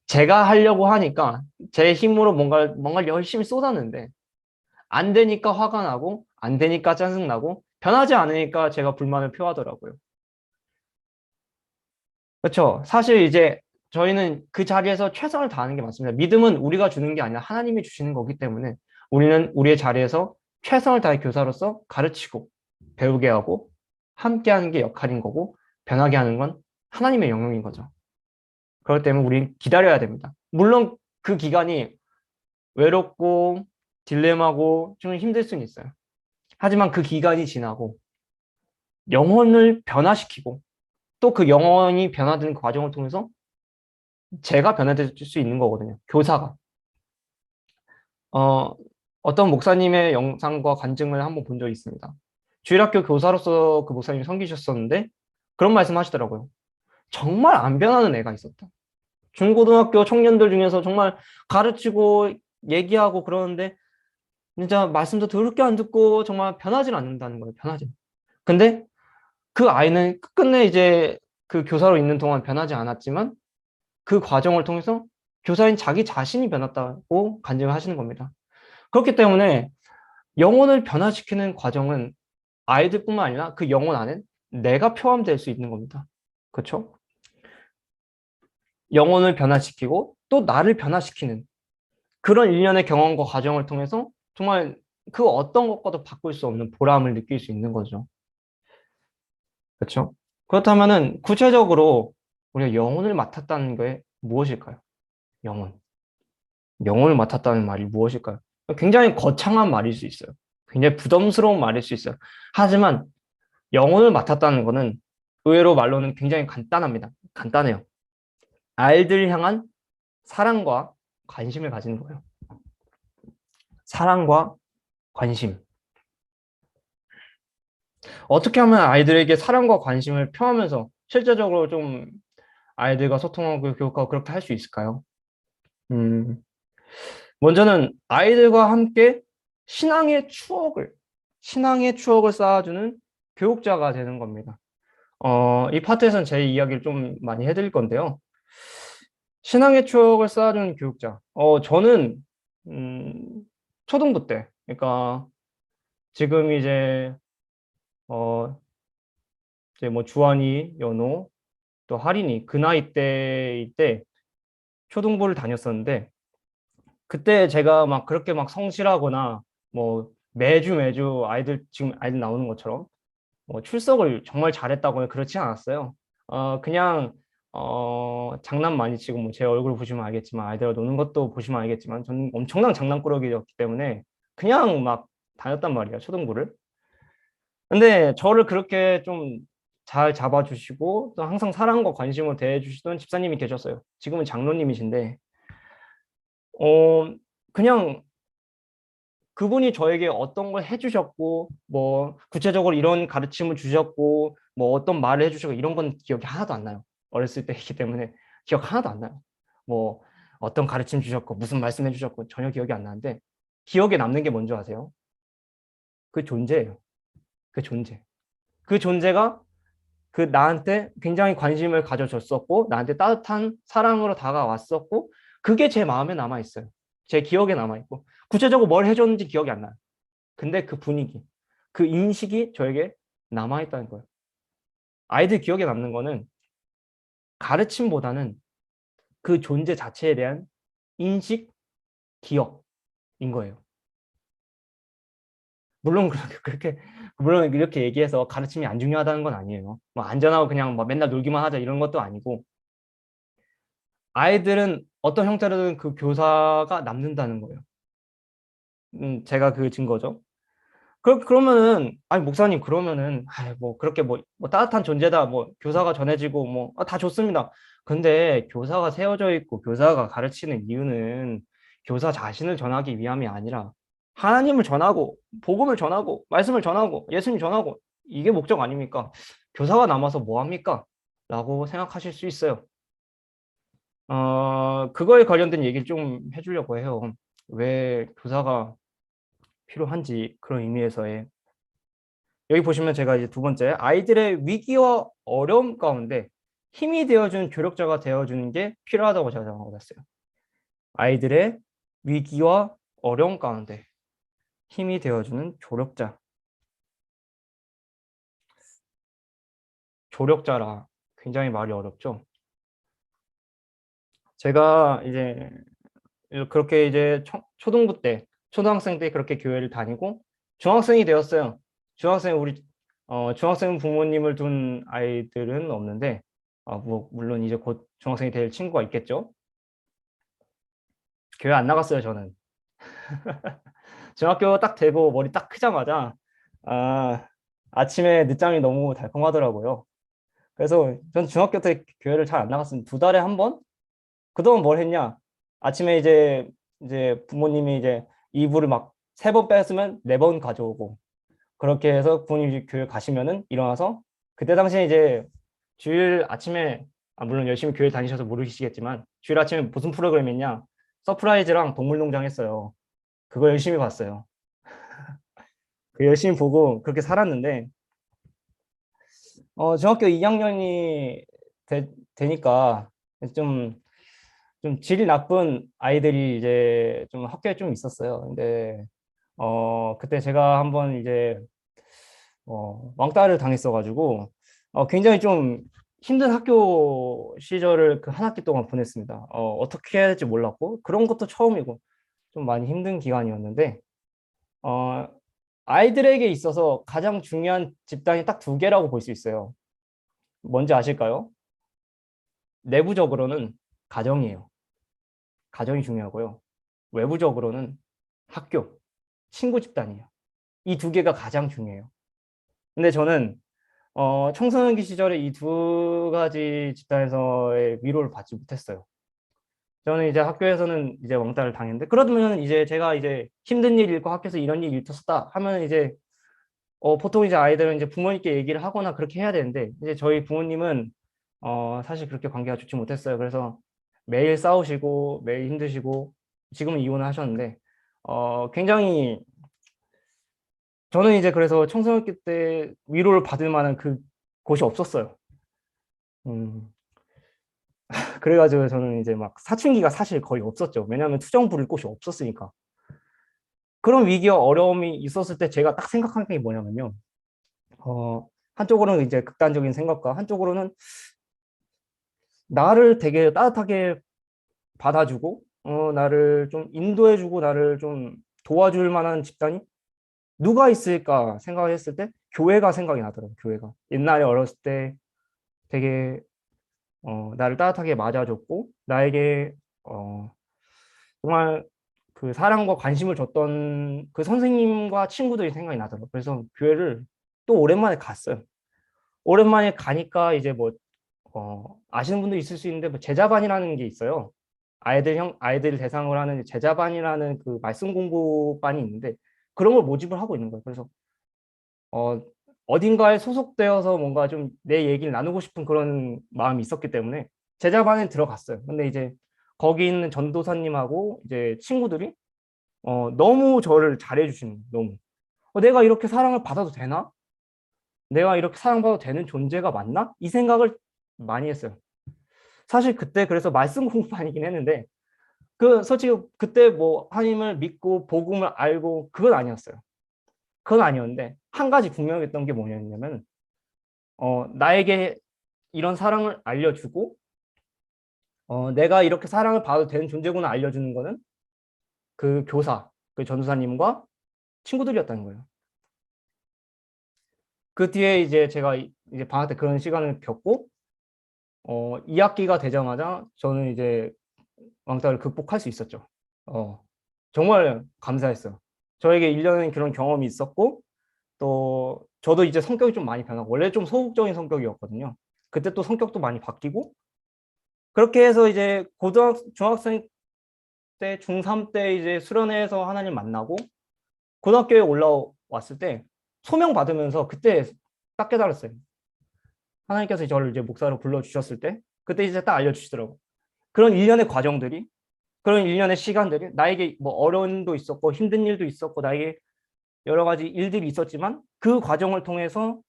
제가 하려고 하니까 제 힘으로 뭔가 열심히 쏟았는데 안 되니까 화가 나고 안 되니까 짜증나고 변하지 않으니까 제가 불만을 표하더라고요. 그렇죠. 사실 이제 저희는 그 자리에서 최선을 다하는 게 맞습니다. 믿음은 우리가 주는 게 아니라 하나님이 주시는 거기 때문에 우리는 우리의 자리에서 최선을 다해 교사로서 가르치고 배우게 하고 함께 하는 게 역할인 거고 변하게 하는 건 하나님의 영역인 거죠. 그렇기 때문에 우리는 기다려야 됩니다. 물론 그 기간이 외롭고 딜레마고 좀 힘들 수는 있어요. 하지만 그 기간이 지나고 영혼을 변화시키고 또 그 영혼이 변화되는 과정을 통해서 제가 변화될 수 있는 거거든요. 교사가. 어떤 목사님의 영상과 간증을 한번 본 적이 있습니다. 주일학교 교사로서 그 목사님이 섬기셨었는데 그런 말씀 하시더라고요. 정말 안 변하는 애가 있었다. 중고등학교 청년들 중에서 정말 가르치고 얘기하고 그러는데 진짜 말씀도 더럽게 안 듣고 정말 변하지 않는다는 거예요. 변하지. 근데 그 아이는 끝끝내 이제 그 교사로 있는 동안 변하지 않았지만 그 과정을 통해서 교사인 자기 자신이 변했다고 간증을 하시는 겁니다. 그렇기 때문에 영혼을 변화시키는 과정은 아이들뿐만 아니라 그 영혼 안에 내가 포함될 수 있는 겁니다. 그렇죠? 영혼을 변화시키고 또 나를 변화시키는 그런 일련의 경험과 과정을 통해서 정말 그 어떤 것과도 바꿀 수 없는 보람을 느낄 수 있는 거죠. 그렇죠? 그렇다면은 구체적으로 우리가 영혼을 맡았다는 게 무엇일까요? 영혼. 영혼을 맡았다는 말이 무엇일까요? 굉장히 거창한 말일 수 있어요. 굉장히 부담스러운 말일 수 있어요. 하지만 영혼을 맡았다는 것은 의외로 말로는 굉장히 간단합니다. 간단해요. 아이들 향한 사랑과 관심을 가지는 거예요. 사랑과 관심. 어떻게 하면 아이들에게 사랑과 관심을 표하면서 실제적으로 좀 아이들과 소통하고 교육하고 그렇게 할 수 있을까요? 먼저는 아이들과 함께 신앙의 추억을 쌓아주는 교육자가 되는 겁니다. 이 파트에서는 제 이야기를 좀 많이 해드릴 건데요. 신앙의 추억을 쌓아주는 교육자. 저는 초등부 때, 그러니까 지금 이제 뭐 주한이, 연호, 또 할인이 그 나이 때일 때 초등부를 다녔었는데 그때 제가 막 그렇게 막 성실하거나 뭐 매주 지금 아이들 나오는 것처럼 뭐 출석을 정말 잘했다거나 그렇지 않았어요. 그냥 장난 많이 치고 뭐 제 얼굴 보시면 알겠지만 아이들과 노는 것도 보시면 알겠지만 저는 엄청난 장난꾸러기였기 때문에 그냥 막 다녔단 말이에요, 초등부를. 근데 저를 그렇게 좀 잘 잡아주시고 또 항상 사랑과 관심으로 대해주시던 집사님이 계셨어요. 지금은 장로님이신데 그냥 그분이 저에게 어떤 걸 해주셨고 뭐 구체적으로 이런 가르침을 주셨고 뭐 어떤 말을 해주셨고 이런 건 기억이 하나도 안 나요. 어렸을 때이기 때문에 기억 하나도 안 나요. 뭐 어떤 가르침 주셨고 무슨 말씀 해주셨고 전혀 기억이 안 나는데 기억에 남는 게 뭔지 아세요? 그 존재예요. 그 존재. 그 존재가 그 나한테 굉장히 관심을 가져줬었고 나한테 따뜻한 사랑으로 다가왔었고 그게 제 마음에 남아있어요. 제 기억에 남아있고 구체적으로 뭘 해줬는지 기억이 안 나요. 근데 그 분위기, 그 인식이 저에게 남아있다는 거예요. 아이들 기억에 남는 거는 가르침보다는 그 존재 자체에 대한 인식, 기억인 거예요. 물론 물론 이렇게 얘기해서 가르침이 안 중요하다는 건 아니에요. 뭐 안전하고 그냥 뭐 맨날 놀기만 하자 이런 것도 아니고, 아이들은 어떤 형태로든 그 교사가 남는다는 거예요. 제가 그 증거죠. 그러면은, 아니, 목사님, 그러면은, 뭐, 그렇게 뭐 따뜻한 존재다, 뭐, 교사가 전해지고, 뭐, 다 좋습니다. 근데 교사가 세워져 있고, 교사가 가르치는 이유는 교사 자신을 전하기 위함이 아니라 하나님을 전하고, 복음을 전하고, 말씀을 전하고, 예수님 전하고, 이게 목적 아닙니까? 교사가 남아서 뭐 합니까? 라고 생각하실 수 있어요. 그거에 관련된 얘기를 좀 해주려고 해요. 왜 교사가 필요한지, 그런 의미에서의. 여기 보시면 제가 이제 두 번째, 아이들의 위기와 어려움 가운데 힘이 되어주는 조력자가 되어주는 게 필요하다고 제가 적어놨어요. 아이들의 위기와 어려움 가운데 힘이 되어주는 조력자. 조력자라 굉장히 말이 어렵죠. 제가 이제 그렇게 이제 초등부 때, 초등학생 때 그렇게 교회를 다니고 중학생이 되었어요. 중학생 부모님을 둔 아이들은 없는데, 뭐 물론 이제 곧 중학생이 될 친구가 있겠죠. 교회 안 나갔어요, 저는. 중학교 딱 되고 머리 딱 크자마자 아침에 늦잠이 너무 달콤하더라고요. 그래서 전 중학교 때 교회를 잘 안 나갔습니다. 2달에 한 번? 그동안 뭘 했냐? 아침에 이제 부모님이 이제 이불을 막 3번 뺐으면 4번 가져오고, 그렇게 해서 부모님이 교회 가시면은 일어나서, 그때 당시에 이제 주일 아침에, 물론 열심히 교회 다니셔서 모르시겠지만 주일 아침에 무슨 프로그램 했냐? 서프라이즈랑 동물농장 했어요. 그거 열심히 봤어요. 그 열심히 보고 그렇게 살았는데, 중학교 2학년이 되니까 좀 질이 나쁜 아이들이 이제 좀 학교에 좀 있었어요. 근데 그때 제가 한번 이제 왕따를 당했어가지고 굉장히 좀 힘든 학교 시절을 그 한 학기 동안 보냈습니다. 어떻게 해야 될지 몰랐고, 그런 것도 처음이고 좀 많이 힘든 기간이었는데, 어, 아이들에게 있어서 가장 중요한 집단이 딱 2개라고 볼 수 있어요. 뭔지 아실까요? 내부적으로는 가정이에요. 가정이 중요하고요. 외부적으로는 학교, 친구 집단이에요. 이 2개가 가장 중요해요. 근데 저는 청소년기 시절에 이 2가지 집단에서의 위로를 받지 못했어요. 저는 이제 학교에서는 이제 왕따를 당했는데, 그러면 이제 제가 이제 힘든 일 있고 학교에서 이런 일이 있었다 하면 이제 보통 이제 아이들은 이제 부모님께 얘기를 하거나 그렇게 해야 되는데, 이제 저희 부모님은 사실 그렇게 관계가 좋지 못했어요. 그래서 매일 싸우시고 매일 힘드시고, 지금은 이혼을 하셨는데 굉장히, 저는 이제 그래서 청소년기 때 위로를 받을 만한 그 곳이 없었어요. 음, 그래가지고 저는 이제 막 사춘기가 사실 거의 없었죠. 왜냐하면 투정 부릴 곳이 없었으니까. 그런 위기와 어려움이 있었을 때 제가 딱 생각한 게 뭐냐면요. 한쪽으로는 이제 극단적인 생각과, 한쪽으로는 나를 되게 따뜻하게 받아주고, 나를 좀 인도해주고, 나를 좀 도와줄 만한 집단이 누가 있을까 생각을 했을 때 교회가 생각이 나더라고요. 교회가 옛날에 어렸을 때 되게 나를 따뜻하게 맞아줬고, 나에게 정말 그 사랑과 관심을 줬던 그 선생님과 친구들이 생각이 나더라고요. 그래서 교회를 또 오랜만에 갔어요. 오랜만에 가니까 이제 뭐 아시는 분도 있을 수 있는데, 뭐 제자반이라는 게 있어요. 아이들 대상으로 하는 제자반이라는 그 말씀 공부반이 있는데, 그런 걸 모집을 하고 있는 거예요. 그래서 어딘가에 소속되어서 뭔가 좀 내 얘기를 나누고 싶은 그런 마음이 있었기 때문에 제자반에 들어갔어요. 근데 이제 거기 있는 전도사님하고 이제 친구들이 너무 저를 잘해 주시는 거예요. 너무. 내가 이렇게 사랑을 받아도 되나? 내가 이렇게 사랑받아도 되는 존재가 맞나? 이 생각을 많이 했어요. 사실 그때 그래서 말씀 공부반이긴 했는데, 솔직히 그때 뭐 하나님을 믿고 복음을 알고 그건 아니었어요. 그건 아니었는데, 한 가지 분명했던 게 뭐냐면, 나에게 이런 사랑을 알려주고 내가 이렇게 사랑을 받아도 되는 존재구나 알려주는 거는 그 교사, 그 전도사님과 친구들이었다는 거예요. 그 뒤에 이제 제가 이제 방학 때 그런 시간을 겪고 2학기가 되자마자 저는 이제 왕따를 극복할 수 있었죠. 정말 감사했어요. 저에게 1년의 그런 경험이 있었고 또 저도 이제 성격이 좀 많이 변하고 원래 좀 소극적인 성격이었거든요. 그때 또 성격도 많이 바뀌고 그렇게 해서 이제 중학생 때 중3 때 이제 수련회에서 하나님 만나고 고등학교에 올라왔을 때 소명 받으면서 그때 딱 깨달았어요. 하나님께서 저를 이제 목사로 불러주셨을 때 그때 이제 딱 알려주시더라고. 그런 일련의 과정들이 그런 일련의 시간들이 나에게 뭐 어려움도 있었고 힘든 일도 있었고 나에게 여러 가지 일들이 있었지만 그 과정을 통해서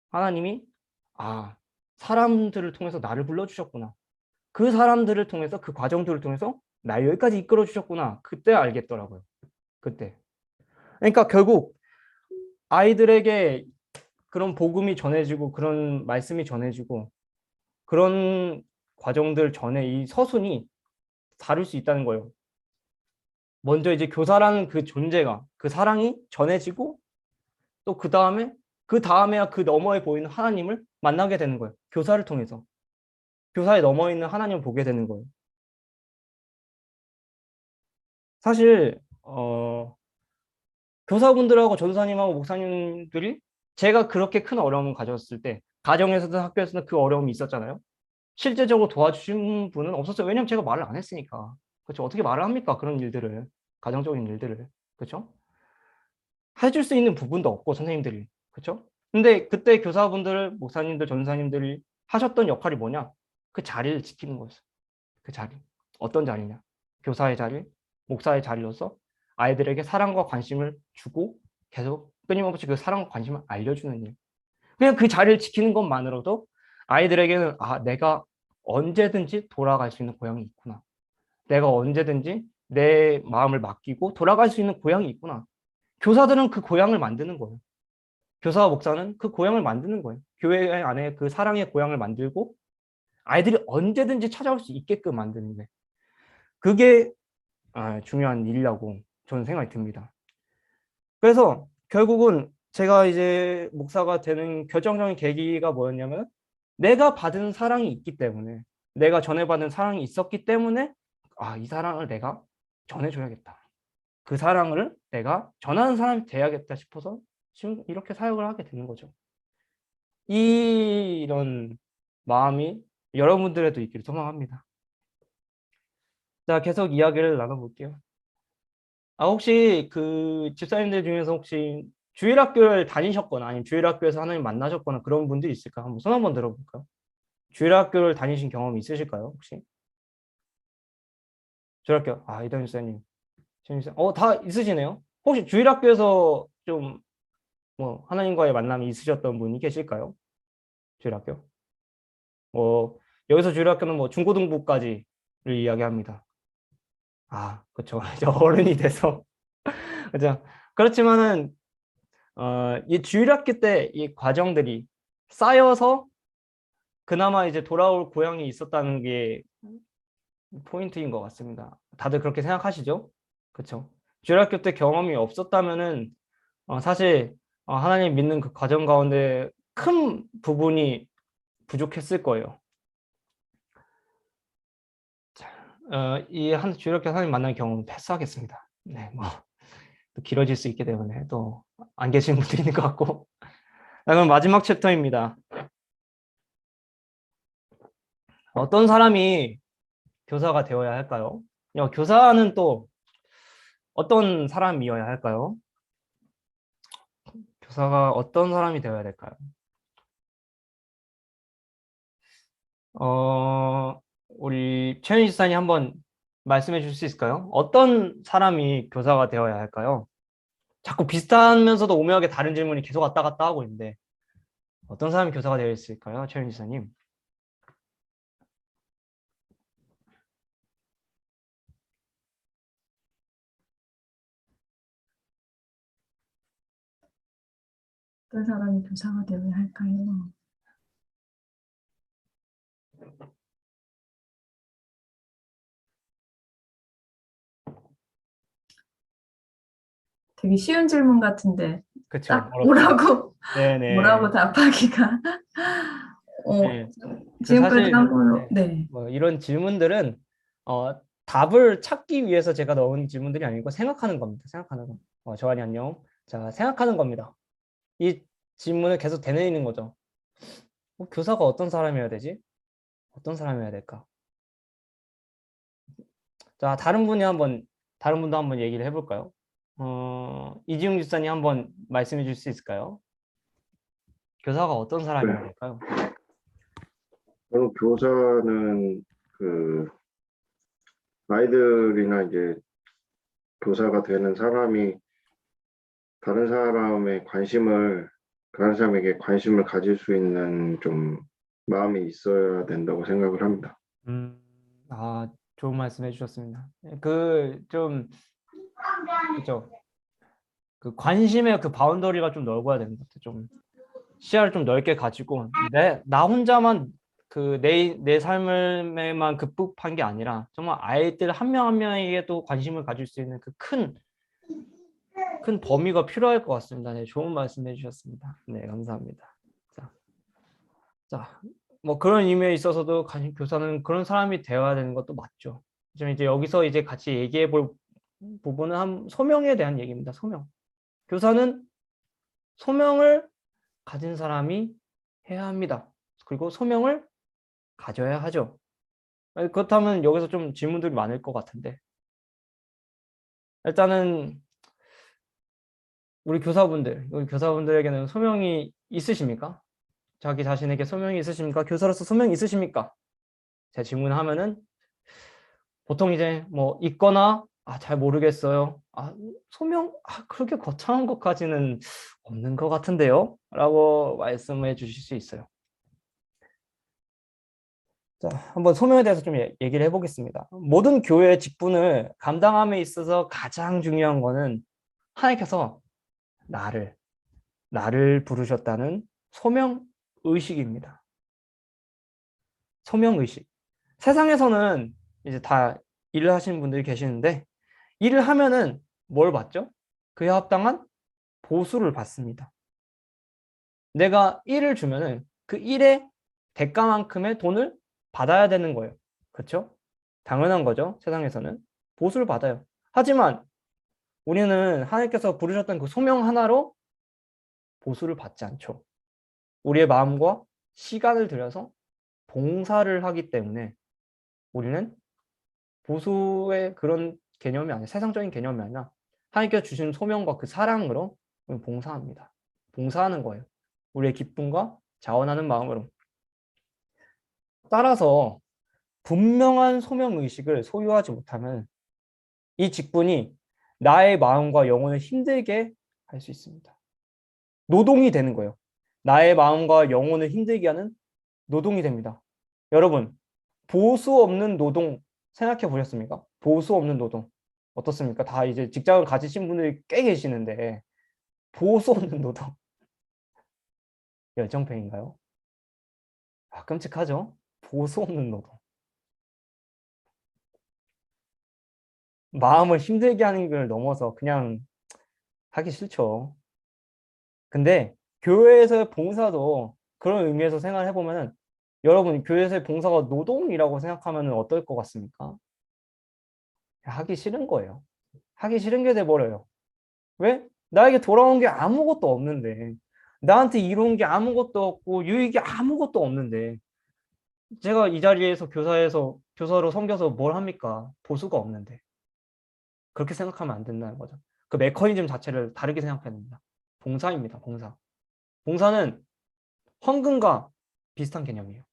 하나님이 사람들을 통해서 나를 불러주셨구나. 그 사람들을 통해서 그 과정들을 통해서 날 여기까지 이끌어 주셨구나. 그때 알겠더라고요. 그때. 그러니까 결국 아이들에게 그런 복음이 전해지고 그런 말씀이 전해지고 그런 과정들 전에 이 서순이 다룰 수 있다는 거예요. 먼저 이제 교사라는 그 존재가 그 사랑이 전해지고 또 그 다음에야 그 너머에 보이는 하나님을 만나게 되는 거예요. 교사를 통해서. 교사에 넘어 있는 하나님을 보게 되는 거예요. 사실 교사분들하고 전도사님하고 목사님들이 제가 그렇게 큰 어려움을 가졌을 때 가정에서든 학교에서든 그 어려움이 있었잖아요. 실제적으로 도와주신 분은 없었어요. 왜냐면 제가 말을 안 했으니까. 그렇죠. 어떻게 말을 합니까? 그런 일들을. 가정적인 일들을. 그렇죠. 해줄 수 있는 부분도 없고 선생님들이. 그렇죠. 근데 그때 교사분들, 목사님들, 전도사님들이 하셨던 역할이 뭐냐? 그 자리를 지키는 거였어요. 그 자리. 어떤 자리냐? 교사의 자리, 목사의 자리로서 아이들에게 사랑과 관심을 주고 계속 끊임없이 그 사랑과 관심을 알려주는 일. 그냥 그 자리를 지키는 것만으로도 아이들에게는 내가 언제든지 돌아갈 수 있는 고향이 있구나. 내가 언제든지 내 마음을 맡기고 돌아갈 수 있는 고향이 있구나. 교사들은 그 고향을 만드는 거예요. 교사와 목사는 그 고향을 만드는 거예요. 교회 안에 그 사랑의 고향을 만들고 아이들이 언제든지 찾아올 수 있게끔 만드는 거예요. 그게 중요한 일이라고 저는 생각이 듭니다. 그래서 결국은 제가 이제 목사가 되는 결정적인 계기가 뭐였냐면 내가 받은 사랑이 있기 때문에 내가 전해받은 사랑이 있었기 때문에 이 사랑을 내가 전해줘야겠다. 그 사랑을 내가 전하는 사람이 돼야겠다 싶어서 지금 이렇게 사역을 하게 되는 거죠. 이런 마음이 여러분들에도 있기를 소망합니다. 자, 계속 이야기를 나눠볼게요. 혹시 그 집사님들 중에서 혹시 주일학교를 다니셨거나 아니면 주일학교에서 하나님 만나셨거나 그런 분들이 있을까? 한번 손 한번 들어볼까요? 주일학교를 다니신 경험이 있으실까요? 혹시? 주일학교, 이다현 집사님, 최민 집사님, 다 있으시네요. 혹시 주일학교에서 좀 뭐 하나님과의 만남이 있으셨던 분이 계실까요? 주일학교? 여기서 주일학교는 뭐 중고등부까지를 이야기합니다. 그렇죠. 이제 어른이 돼서 그죠. 그렇지만은 이 주일학교 때 이 과정들이 쌓여서 그나마 이제 돌아올 고향이 있었다는 게 포인트인 것 같습니다. 다들 그렇게 생각하시죠? 그렇죠. 주일학교 때 경험이 없었다면은 사실 하나님 믿는 그 과정 가운데 큰 부분이 부족했을 거예요. 이 주일학교 하나님 만난 경험 패스하겠습니다. 네, 또 길어질 수 있기 때문에 또 안 계신 분들이 있는 것 같고. 그럼 마지막 챕터입니다. 어떤 사람이 교사가 되어야 할까요? 교사는 또 어떤 사람이어야 할까요? 교사가 어떤 사람이 되어야 될까요? 우리 최윤희 지사님 한번 말씀해 주실 수 있을까요? 어떤 사람이 교사가 되어야 할까요? 자꾸 비슷하면서도 오묘하게 다른 질문이 계속 왔다 갔다 하고 있는데 어떤 사람이 교사가 되어 있을까요? 최윤희 지사님. 어떤 사람이 교사가 되어야 할까요? 되게 쉬운 질문 같은데 그쵸. 딱 어렵죠. 뭐라고 네네. 뭐라고 답하기가 네. 그 지금까지 사실 한 걸로 네. 네. 뭐 이런 질문들은 답을 찾기 위해서 제가 넣은 질문들이 아니고 생각하는 겁니다. 생각하는 거. 저한이 안녕. 자, 생각하는 겁니다. 이 질문을 계속 되뇌이는 거죠. 교사가 어떤 사람이어야 되지? 어떤 사람이어야 될까? 자, 다른 분도 한번 얘기를 해볼까요? 이지용 집사님 한번 말씀해 줄 수 있을까요? 교사가 어떤 사람이어야 네. 될까요? 저는 교사는 그 아이들이나 이제 교사가 되는 사람이 다른 사람에게 관심을 가질 수 있는 좀 마음이 있어야 된다고 생각을 합니다. 좋은 말씀 해주셨습니다. 그죠. 그 관심의 그 바운더리가 좀 넓어야 되는 것 같아요. 좀 시야를 좀 넓게 가지고 나 혼자만 내 삶에만 급급한 게 아니라 정말 아이들 한 명 한 명에게도 관심을 가질 수 있는 그 큰 범위가 필요할 것 같습니다. 네, 좋은 말씀 해주셨습니다. 네, 감사합니다. 자, 뭐 그런 의미에 있어서도 교사는 그런 사람이 되어야 되는 것도 맞죠. 지금 이제 여기서 이제 같이 얘기해 볼 부분은 소명에 대한 얘기입니다. 소명. 교사는 소명을 가진 사람이 해야 합니다. 그리고 소명을 가져야 하죠. 그렇다면 여기서 좀 질문들이 많을 것 같은데 일단은 우리 교사분들에게는 소명이 있으십니까? 자기 자신에게 소명이 있으십니까? 교사로서 소명이 있으십니까? 제가 질문하면은 보통 이제 뭐 있거나 잘 모르겠어요. 소명 그렇게 거창한 것까지는 없는 것 같은데요? 라고 말씀해 주실 수 있어요. 자, 한번 소명에 대해서 좀 얘기를 해보겠습니다. 모든 교회의 직분을 감당함에 있어서 가장 중요한 거는 하나님께서 나를 부르셨다는 소명 의식입니다. 소명 의식. 세상에서는 이제 다 일을 하시는 분들이 계시는데 일을 하면은 뭘 받죠? 그에 합당한 보수를 받습니다. 내가 일을 주면은 그 일의 대가만큼의 돈을 받아야 되는 거예요. 그렇죠? 당연한 거죠. 세상에서는 보수를 받아요. 하지만 우리는 하나님께서 부르셨던 그 소명 하나로 보수를 받지 않죠. 우리의 마음과 시간을 들여서 봉사를 하기 때문에 우리는 보수의 그런 개념이 아니라 세상적인 개념이 아니라 하나님께서 주신 소명과 그 사랑으로 봉사합니다. 봉사하는 거예요. 우리의 기쁨과 자원하는 마음으로. 따라서 분명한 소명의식을 소유하지 못하면 이 직분이 나의 마음과 영혼을 힘들게 할 수 있습니다. 노동이 되는 거예요. 나의 마음과 영혼을 힘들게 하는 노동이 됩니다. 여러분, 보수 없는 노동 생각해 보셨습니까? 보수 없는 노동. 어떻습니까? 다 이제 직장을 가지신 분들이 꽤 계시는데 보수 없는 노동. 열정페인가요? 끔찍하죠? 보수 없는 노동. 마음을 힘들게 하는 걸 넘어서 그냥 하기 싫죠. 근데 교회에서의 봉사도 그런 의미에서 생각을 해보면은 여러분 교회에서의 봉사가 노동이라고 생각하면 어떨 것 같습니까? 하기 싫은 거예요. 하기 싫은 게 돼버려요. 왜? 나에게 돌아온 게 아무것도 없는데 나한테 이룬 게 아무것도 없고 유익이 아무것도 없는데 제가 이 자리에서 교사로 섬겨서 뭘 합니까? 보수가 없는데. 그렇게 생각하면 안 된다는 거죠. 그 메커니즘 자체를 다르게 생각해야 됩니다. 봉사입니다. 봉사. 봉사는 헌금과 비슷한 개념이에요.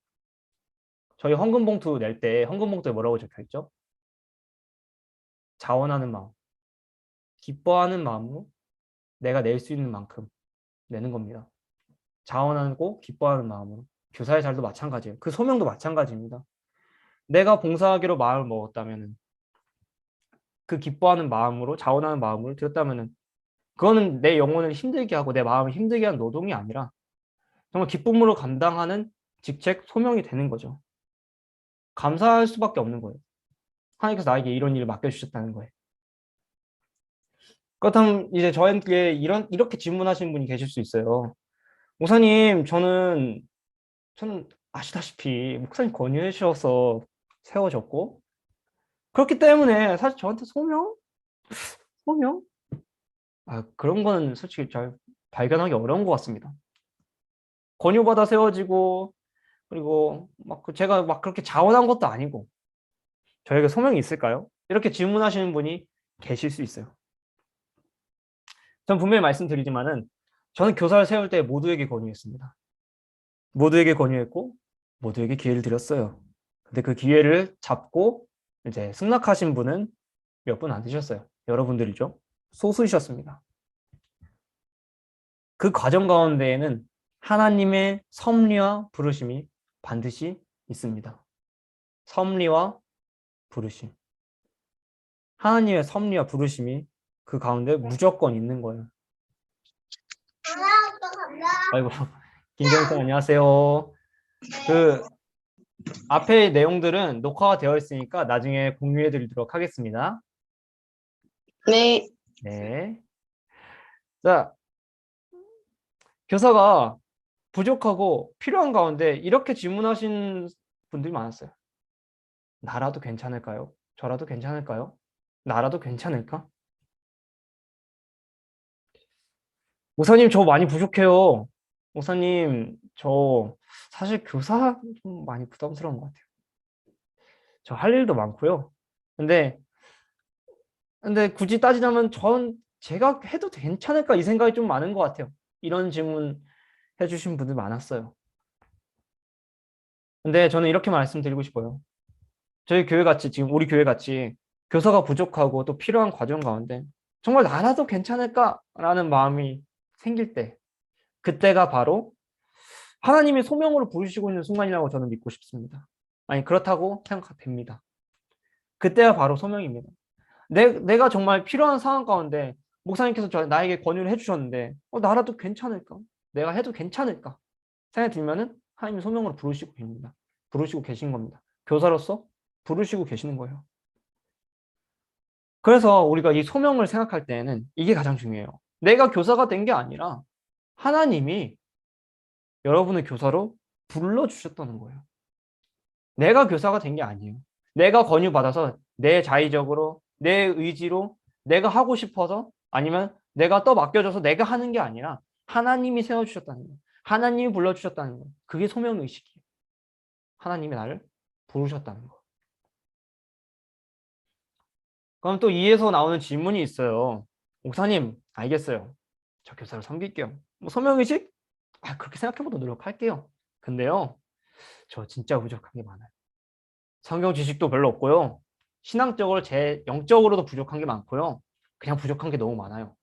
저희 헌금 봉투 낼 때 헌금 봉투에 뭐라고 적혀 있죠? 자원하는 마음, 기뻐하는 마음으로 내가 낼 수 있는 만큼 내는 겁니다. 자원하고 기뻐하는 마음으로. 교사의 자리도 마찬가지예요. 그 소명도 마찬가지입니다. 내가 봉사하기로 마음을 먹었다면 그 기뻐하는 마음으로 자원하는 마음으로 드렸다면 그거는 내 영혼을 힘들게 하고 내 마음을 힘들게 하는 노동이 아니라 정말 기쁨으로 감당하는 직책, 소명이 되는 거죠. 감사할 수밖에 없는 거예요. 하나님께서 나에게 이런 일을 맡겨주셨다는 거예요. 그렇다면 이제 저한테 이렇게 질문하시는 분이 계실 수 있어요. 목사님, 저는 아시다시피 목사님 권유해 주셔서 세워졌고, 그렇기 때문에 사실 저한테 소명? 그런 거는 솔직히 잘 발견하기 어려운 것 같습니다. 권유받아 세워지고, 그리고 제가 그렇게 자원한 것도 아니고, 저에게 소명이 있을까요? 이렇게 질문하시는 분이 계실 수 있어요. 전 분명히 말씀드리지만은, 저는 교사를 세울 때 모두에게 권유했습니다. 모두에게 권유했고, 모두에게 기회를 드렸어요. 근데 그 기회를 잡고 이제 승낙하신 분은 몇 분 안 되셨어요. 여러분들이죠. 소수이셨습니다. 그 과정 가운데에는 하나님의 섭리와 부르심이 반드시 있습니다. 섭리와 부르심. 하나님의 섭리와 부르심이 그 가운데 무조건 있는 거예요. 아이고, 김경선 안녕하세요. 그 앞에 내용들은 녹화가 되어 있으니까 나중에 공유해 드리도록 하겠습니다. 네. 네. 자, 교사가 부족하고 필요한 가운데 이렇게 질문하신 분들이 많았어요. 나라도 괜찮을까요? 저라도 괜찮을까요? 나라도 괜찮을까? 목사님, 저 많이 부족해요. 목사님, 저 사실 교사 좀 많이 부담스러운 것 같아요. 저 할 일도 많고요. 근데 굳이 따지자면 제가 해도 괜찮을까 이 생각이 좀 많은 것 같아요. 이런 질문 해주신 분들 많았어요. 근데 저는 이렇게 말씀드리고 싶어요. 저희 교회 같이, 지금 우리 교회 같이 교사가 부족하고 또 필요한 과정 가운데 정말 나라도 괜찮을까라는 마음이 생길 때, 그때가 바로 하나님이 소명으로 부르시고 있는 순간이라고 저는 믿고 싶습니다. 아니, 그렇다고 생각됩니다. 그때가 바로 소명입니다. 내가 정말 필요한 상황 가운데 목사님께서 나에게 권유를 해주셨는데 나라도 괜찮을까? 내가 해도 괜찮을까? 생각이 들면은 하나님이 소명으로 부르시고 계십니다. 부르시고 계신 겁니다. 교사로서 부르시고 계시는 거예요. 그래서 우리가 이 소명을 생각할 때에는 이게 가장 중요해요. 내가 교사가 된 게 아니라 하나님이 여러분을 교사로 불러주셨다는 거예요. 내가 교사가 된 게 아니에요. 내가 권유받아서 내 자의적으로, 내 의지로, 내가 하고 싶어서, 아니면 내가 또 맡겨져서 내가 하는 게 아니라 하나님이 세워주셨다는 거예요. 하나님이 불러주셨다는 거예요. 그게 소명의식이에요. 하나님이 나를 부르셨다는 거. 그럼 또 이에서 나오는 질문이 있어요. 목사님, 알겠어요. 저 교사를 섬길게요. 뭐 소명의식? 그렇게 생각해보도 노력할게요. 근데요, 저 진짜 부족한 게 많아요. 성경 지식도 별로 없고요. 신앙적으로 영적으로도 부족한 게 많고요. 그냥 부족한 게 너무 많아요.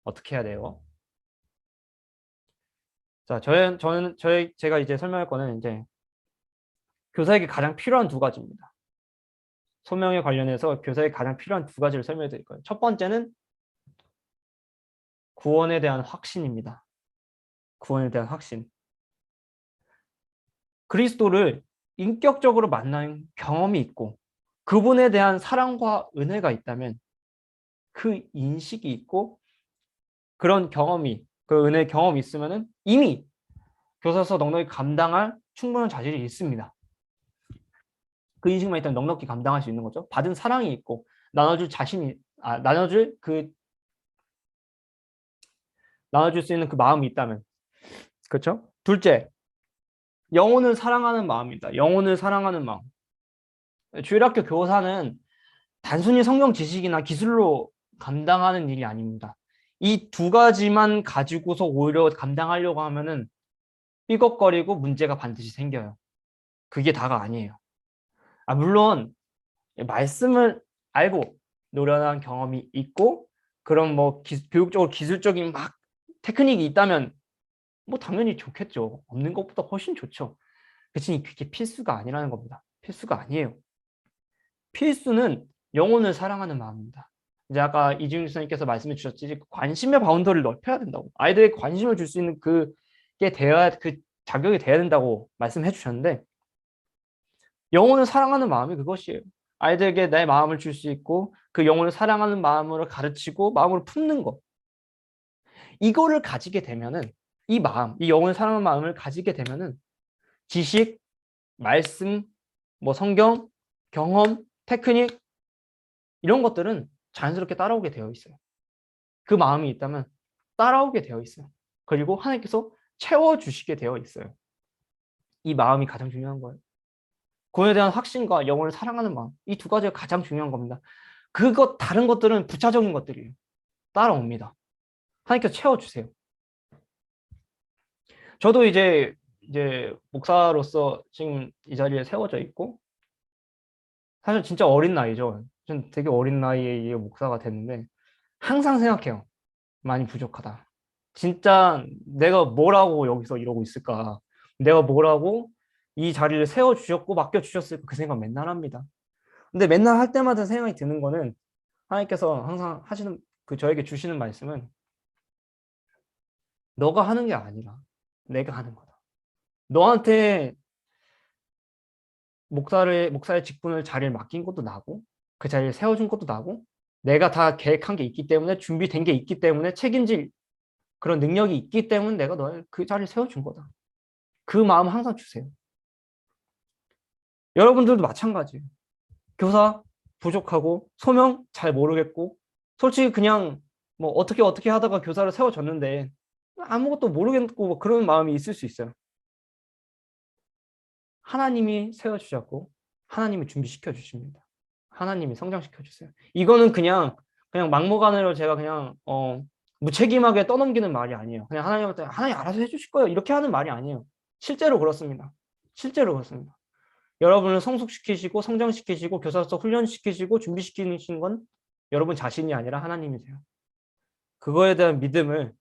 어떻게 해야 돼요? 자, 제가 이제 설명할 거는 이제 교사에게 가장 필요한 두 가지입니다. 소명에 관련해서 교사에게 가장 필요한 두 가지를 설명해 드릴 거예요. 첫 번째는 구원에 대한 확신입니다. 구원에 대한 확신. 그리스도를 인격적으로 만난 경험이 있고 그분에 대한 사랑과 은혜가 있다면 그 인식이 있고 그런 경험이, 그 은혜의 경험이 있으면은 이미 교사로서 넉넉히 감당할 충분한 자질이 있습니다. 그 인식만 있다면 넉넉히 감당할 수 있는 거죠. 받은 사랑이 있고 나눠줄 수 있는 그 마음이 있다면. 그렇죠? 둘째, 영혼을 사랑하는 마음입니다. 영혼을 사랑하는 마음. 주일학교 교사는 단순히 성경 지식이나 기술로 감당하는 일이 아닙니다. 이 두 가지만 가지고서 오히려 감당하려고 하면은 삐걱거리고 문제가 반드시 생겨요. 그게 다가 아니에요. 물론 말씀을 알고 노련한 경험이 있고 그런 뭐 교육적으로 기술적인 막 테크닉이 있다면 뭐 당연히 좋겠죠. 없는 것보다 훨씬 좋죠. 그치만 그게 필수가 아니라는 겁니다. 필수가 아니에요. 필수는 영혼을 사랑하는 마음입니다. 이제 아까 이지훈 선생님께서 말씀해 주셨지, 관심의 바운더리를 넓혀야 된다고. 아이들에게 관심을 줄 수 있는 그 자격이 돼야 된다고 말씀해 주셨는데 영혼을 사랑하는 마음이 그것이에요. 아이들에게 내 마음을 줄 수 있고 그 영혼을 사랑하는 마음으로 가르치고 마음으로 품는 것. 이거를 가지게 되면은 이 마음, 이 영혼을 사랑하는 마음을 가지게 되면은 지식, 말씀, 뭐 성경, 경험, 테크닉 이런 것들은 자연스럽게 따라오게 되어 있어요. 그 마음이 있다면 따라오게 되어 있어요. 그리고 하나님께서 채워주시게 되어 있어요. 이 마음이 가장 중요한 거예요. 구원에 대한 확신과 영혼을 사랑하는 마음, 이 두 가지가 가장 중요한 겁니다. 다른 것들은 부차적인 것들이에요. 따라옵니다. 하나님께서 채워주세요. 저도 이제 목사로서 지금 이 자리에 세워져 있고, 사실 진짜 어린 나이죠. 전 되게 어린 나이에 목사가 됐는데, 항상 생각해요. 많이 부족하다. 진짜 내가 뭐라고 여기서 이러고 있을까? 내가 뭐라고 이 자리를 세워주셨고 맡겨주셨을까? 그 생각 맨날 합니다. 근데 맨날 할 때마다 생각이 드는 거는 하나님께서 항상 하시는, 저에게 주시는 말씀은 너가 하는 게 아니라 내가 하는 거다. 너한테 목사의 직분을 자리를 맡긴 것도 나고 그 자리를 세워준 것도 나고 내가 다 계획한 게 있기 때문에 준비된 게 있기 때문에 책임질 그런 능력이 있기 때문에 내가 너를 그 자리를 세워준 거다. 그 마음 항상 주세요. 여러분들도 마찬가지예요. 교사 부족하고 소명 잘 모르겠고 솔직히 그냥 뭐 어떻게 하다가 교사를 세워줬는데 아무것도 모르겠고 뭐 그런 마음이 있을 수 있어요. 하나님이 세워주셨고 하나님이 준비시켜 주십니다. 하나님이 성장시켜 주세요. 이거는 그냥 막무가내로 제가 그냥 무책임하게 떠넘기는 말이 아니에요. 그냥 하나님한테 하나님 알아서 해주실 거예요. 이렇게 하는 말이 아니에요. 실제로 그렇습니다. 실제로 그렇습니다. 여러분을 성숙시키시고 성장시키시고 교사로서 훈련시키시고 준비시키는 건 여러분 자신이 아니라 하나님이세요. 그거에 대한 믿음을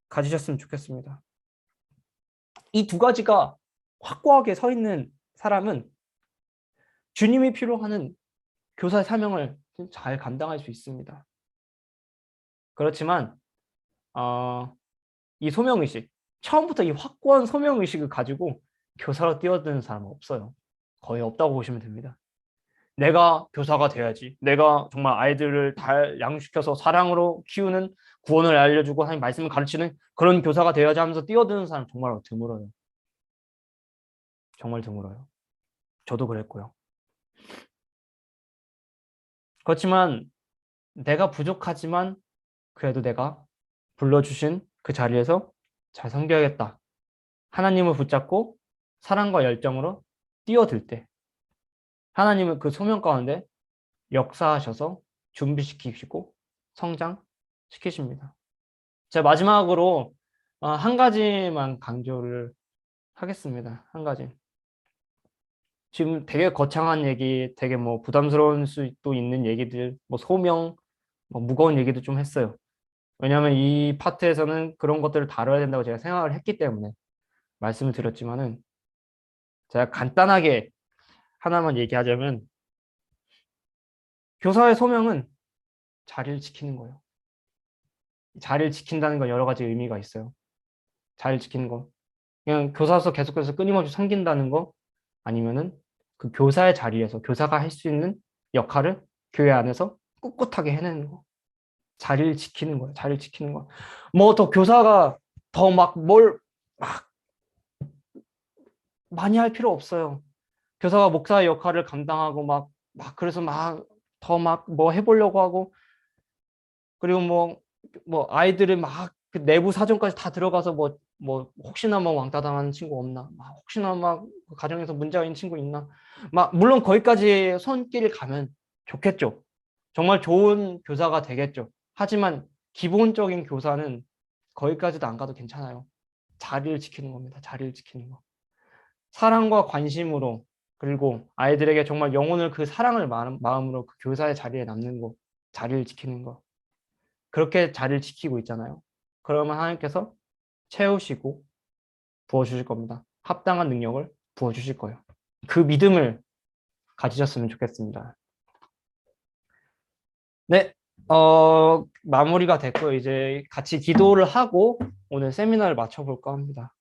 가지셨으면 좋겠습니다. 이 두 가지가 확고하게 서 있는 사람은 주님이 필요하는 교사의 사명을 잘 감당할 수 있습니다. 그렇지만 이 소명의식, 처음부터 이 확고한 소명의식을 가지고 교사로 뛰어드는 사람은 없어요. 거의 없다고 보시면 됩니다. 내가 교사가 돼야지. 내가 정말 아이들을 잘 양육시켜서 사랑으로 키우는 구원을 알려주고 하나님 말씀을 가르치는 그런 교사가 돼야지 하면서 뛰어드는 사람 정말 드물어요. 정말 드물어요. 저도 그랬고요. 그렇지만 내가 부족하지만 그래도 내가 불러주신 그 자리에서 잘 섬겨야겠다. 하나님을 붙잡고 사랑과 열정으로 뛰어들 때 하나님은 그 소명 가운데 역사하셔서 준비시키시고 성장시키십니다. 제가 마지막으로 한 가지만 강조를 하겠습니다. 한 가지. 지금 되게 거창한 얘기, 되게 뭐 부담스러울 수도 있는 얘기들, 뭐 소명, 뭐 무거운 얘기도 좀 했어요. 왜냐하면 이 파트에서는 그런 것들을 다뤄야 된다고 제가 생각을 했기 때문에 말씀을 드렸지만은 제가 간단하게 하나만 얘기하자면 교사의 소명은 자리를 지키는 거예요. 자리를 지킨다는 건 여러 가지 의미가 있어요. 자리를 지키는 거. 그냥 교사로서 계속해서 끊임없이 섬긴다는 거 아니면은 그 교사의 자리에서 교사가 할 수 있는 역할을 교회 안에서 꿋꿋하게 해내는 거. 자리를 지키는 거예요. 자리를 지키는 거. 뭐 더 교사가 더 막 뭘 막 많이 할 필요 없어요. 교사가 목사의 역할을 감당하고 막 그래서 막 더 막 뭐 해보려고 하고 그리고 뭐 아이들을 막 그 내부 사정까지 다 들어가서 뭐 혹시나 뭐 왕따 당하는 친구 없나, 막 혹시나 막 가정에서 문제가 있는 친구 있나, 막 물론 거기까지 손길 가면 좋겠죠. 정말 좋은 교사가 되겠죠. 하지만 기본적인 교사는 거기까지도 안 가도 괜찮아요. 자리를 지키는 겁니다. 자리를 지키는 거. 사랑과 관심으로 그리고 아이들에게 정말 영혼을 그 사랑을 마음으로 그 교사의 자리에 남는 거, 자리를 지키는 거. 그렇게 자리를 지키고 있잖아요. 그러면 하나님께서 채우시고 부어주실 겁니다. 합당한 능력을 부어주실 거예요. 그 믿음을 가지셨으면 좋겠습니다. 네, 마무리가 됐고 이제 같이 기도를 하고 오늘 세미나를 마쳐볼까 합니다.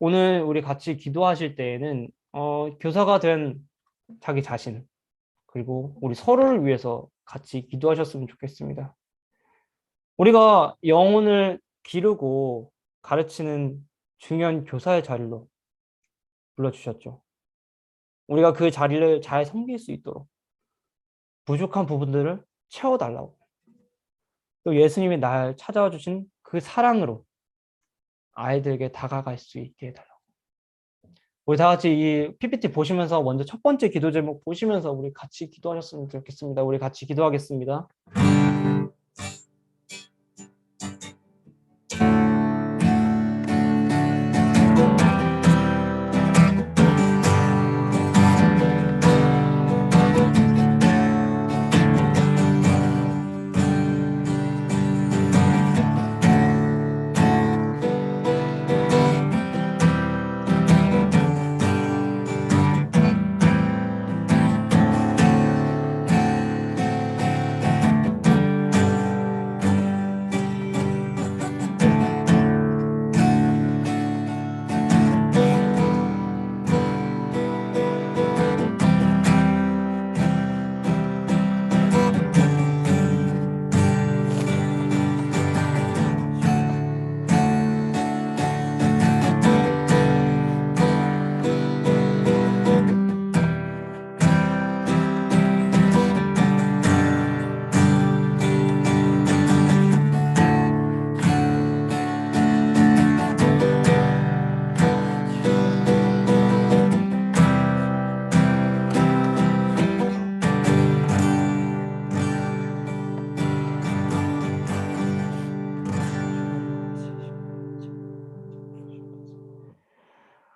오늘 우리 같이 기도하실 때에는 교사가 된 자기 자신, 그리고 우리 서로를 위해서 같이 기도하셨으면 좋겠습니다. 우리가 영혼을 기르고 가르치는 중요한 교사의 자리로 불러주셨죠. 우리가 그 자리를 잘 섬길 수 있도록 부족한 부분들을 채워달라고. 또 예수님이 날 찾아와 주신 그 사랑으로 아이들에게 다가갈 수 있게 해달라고. 우리 다 같이 이 PPT 보시면서 먼저 첫 번째 기도 제목 보시면서 우리 같이 기도하셨으면 좋겠습니다. 우리 같이 기도하겠습니다.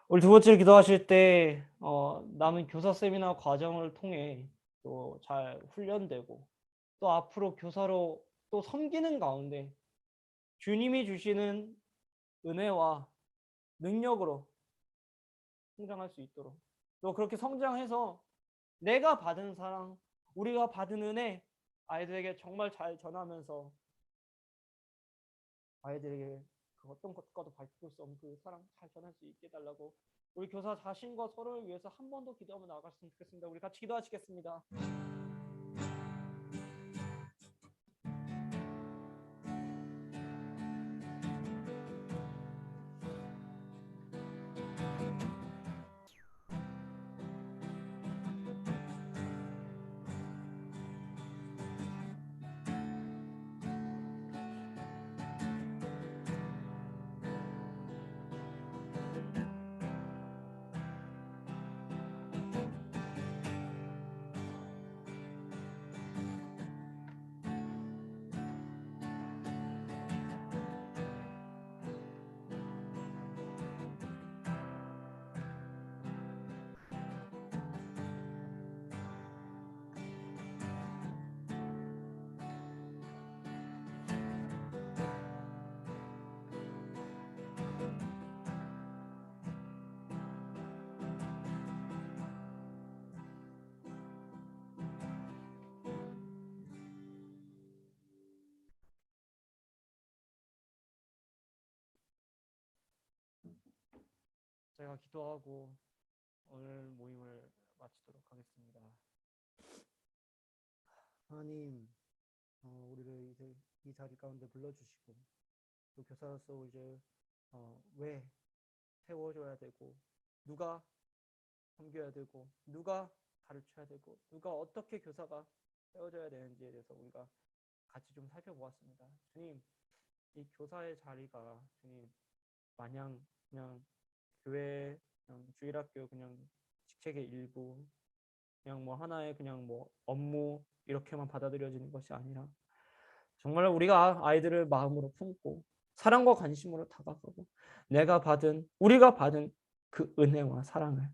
우리 두 번째 기도하실 때 남은 교사 세미나 과정을 통해 또 잘 훈련되고 또 앞으로 교사로 또 섬기는 가운데 주님이 주시는 은혜와 능력으로 성장할 수 있도록, 또 그렇게 성장해서 내가 받은 사랑, 우리가 받은 은혜 아이들에게 정말 잘 전하면서 아이들에게 그 어떤 것과도 밝힐 수 없는 그 사랑 잘 전할 수 있게 해달라고 우리 교사 자신과 서로를 위해서 한 번 더 기도하며 나아갔으면 좋겠습니다. 우리 같이 기도하시겠습니다. 제가 기도하고 오늘 모임을 마치도록 하겠습니다. 하나님, 우리를 이제 이 자리 가운데 불러주시고 또 교사로서 이제 왜 세워줘야 되고, 누가 섬겨야 되고, 누가 가르쳐야 되고, 누가 어떻게 교사가 세워져야 되는지에 대해서 우리가 같이 좀 살펴보았습니다. 주님, 이 교사의 자리가 주님 마냥 그냥 교회, 그냥 주일학교 그냥 직책의 일부, 그냥 뭐 하나의 그냥 뭐 업무 이렇게만 받아들여지는 것이 아니라 정말 우리가 아이들을 마음으로 품고 사랑과 관심으로 다가가고 우리가 받은 그 은혜와 사랑을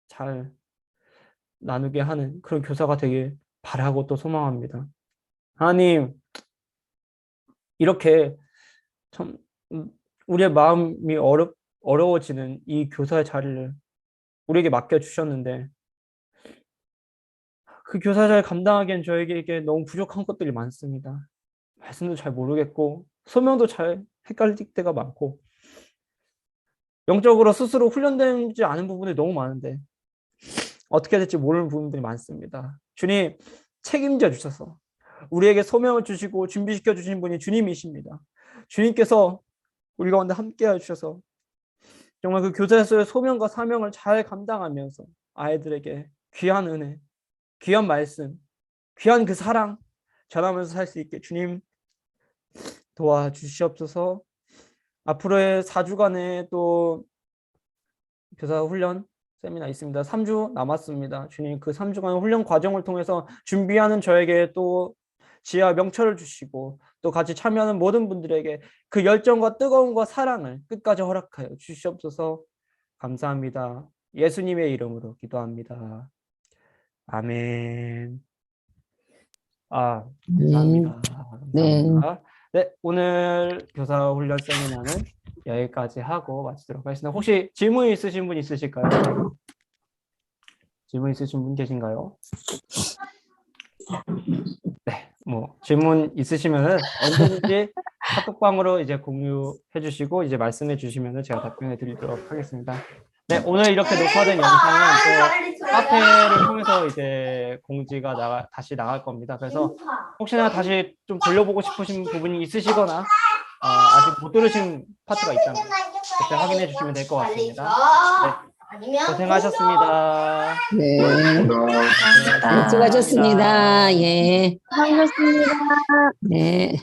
잘 나누게 하는 그런 교사가 되길 바라고 또 소망합니다. 하나님, 이렇게 참 우리의 마음이 어려워지는 이 교사의 자리를 우리에게 맡겨주셨는데 그 교사 잘 감당하기엔 저에게 너무 부족한 것들이 많습니다. 말씀도 잘 모르겠고 설명도 잘 헷갈릴 때가 많고 영적으로 스스로 훈련되지 않은 부분이 너무 많은데 어떻게 될지 모르는 부분들이 많습니다. 주님 책임져 주셔서 우리에게 소명을 주시고 준비시켜 주신 분이 주님이십니다. 주님께서 우리 가운데 함께해 주셔서 정말 그 교사에서의 소명과 사명을 잘 감당하면서 아이들에게 귀한 은혜, 귀한 말씀, 귀한 그 사랑 전하면서 살 수 있게 주님 도와주시옵소서. 앞으로의 4주간의 또 교사 훈련 세미나 있습니다. 3주 남았습니다. 주님 그 3주간 훈련 과정을 통해서 준비하는 저에게 또 지혜와 명철을 주시고 또 같이 참여하는 모든 분들에게 그 열정과 뜨거움과 사랑을 끝까지 허락하여 주시옵소서. 감사합니다. 예수님의 이름으로 기도합니다. 아멘. 감사합니다. 감사합니다. 네, 오늘 교사 훈련 세미나는 여기까지 하고 마치도록 하겠습니다. 혹시 질문 있으신 분 있으실까요? 질문 있으신 분 계신가요? 네, 뭐 질문 있으시면은 언제든지 카톡방으로 이제 공유해 주시고 이제 말씀해 주시면은 제가 답변해 드리도록 하겠습니다. 네, 오늘 이렇게 녹화된 영상은 또 카페를 통해서 이제 공지가 다시 나갈 겁니다. 그래서 혹시나 다시 좀 돌려보고 싶으신 부분이 있으시거나 아직 못 들으신 파트가 있다면 그때 확인해 주시면 될 것 같습니다. 네, 고생하셨습니다. 네. 감사합니다. 수고하셨습니다. 예. 반갑습니다. 네.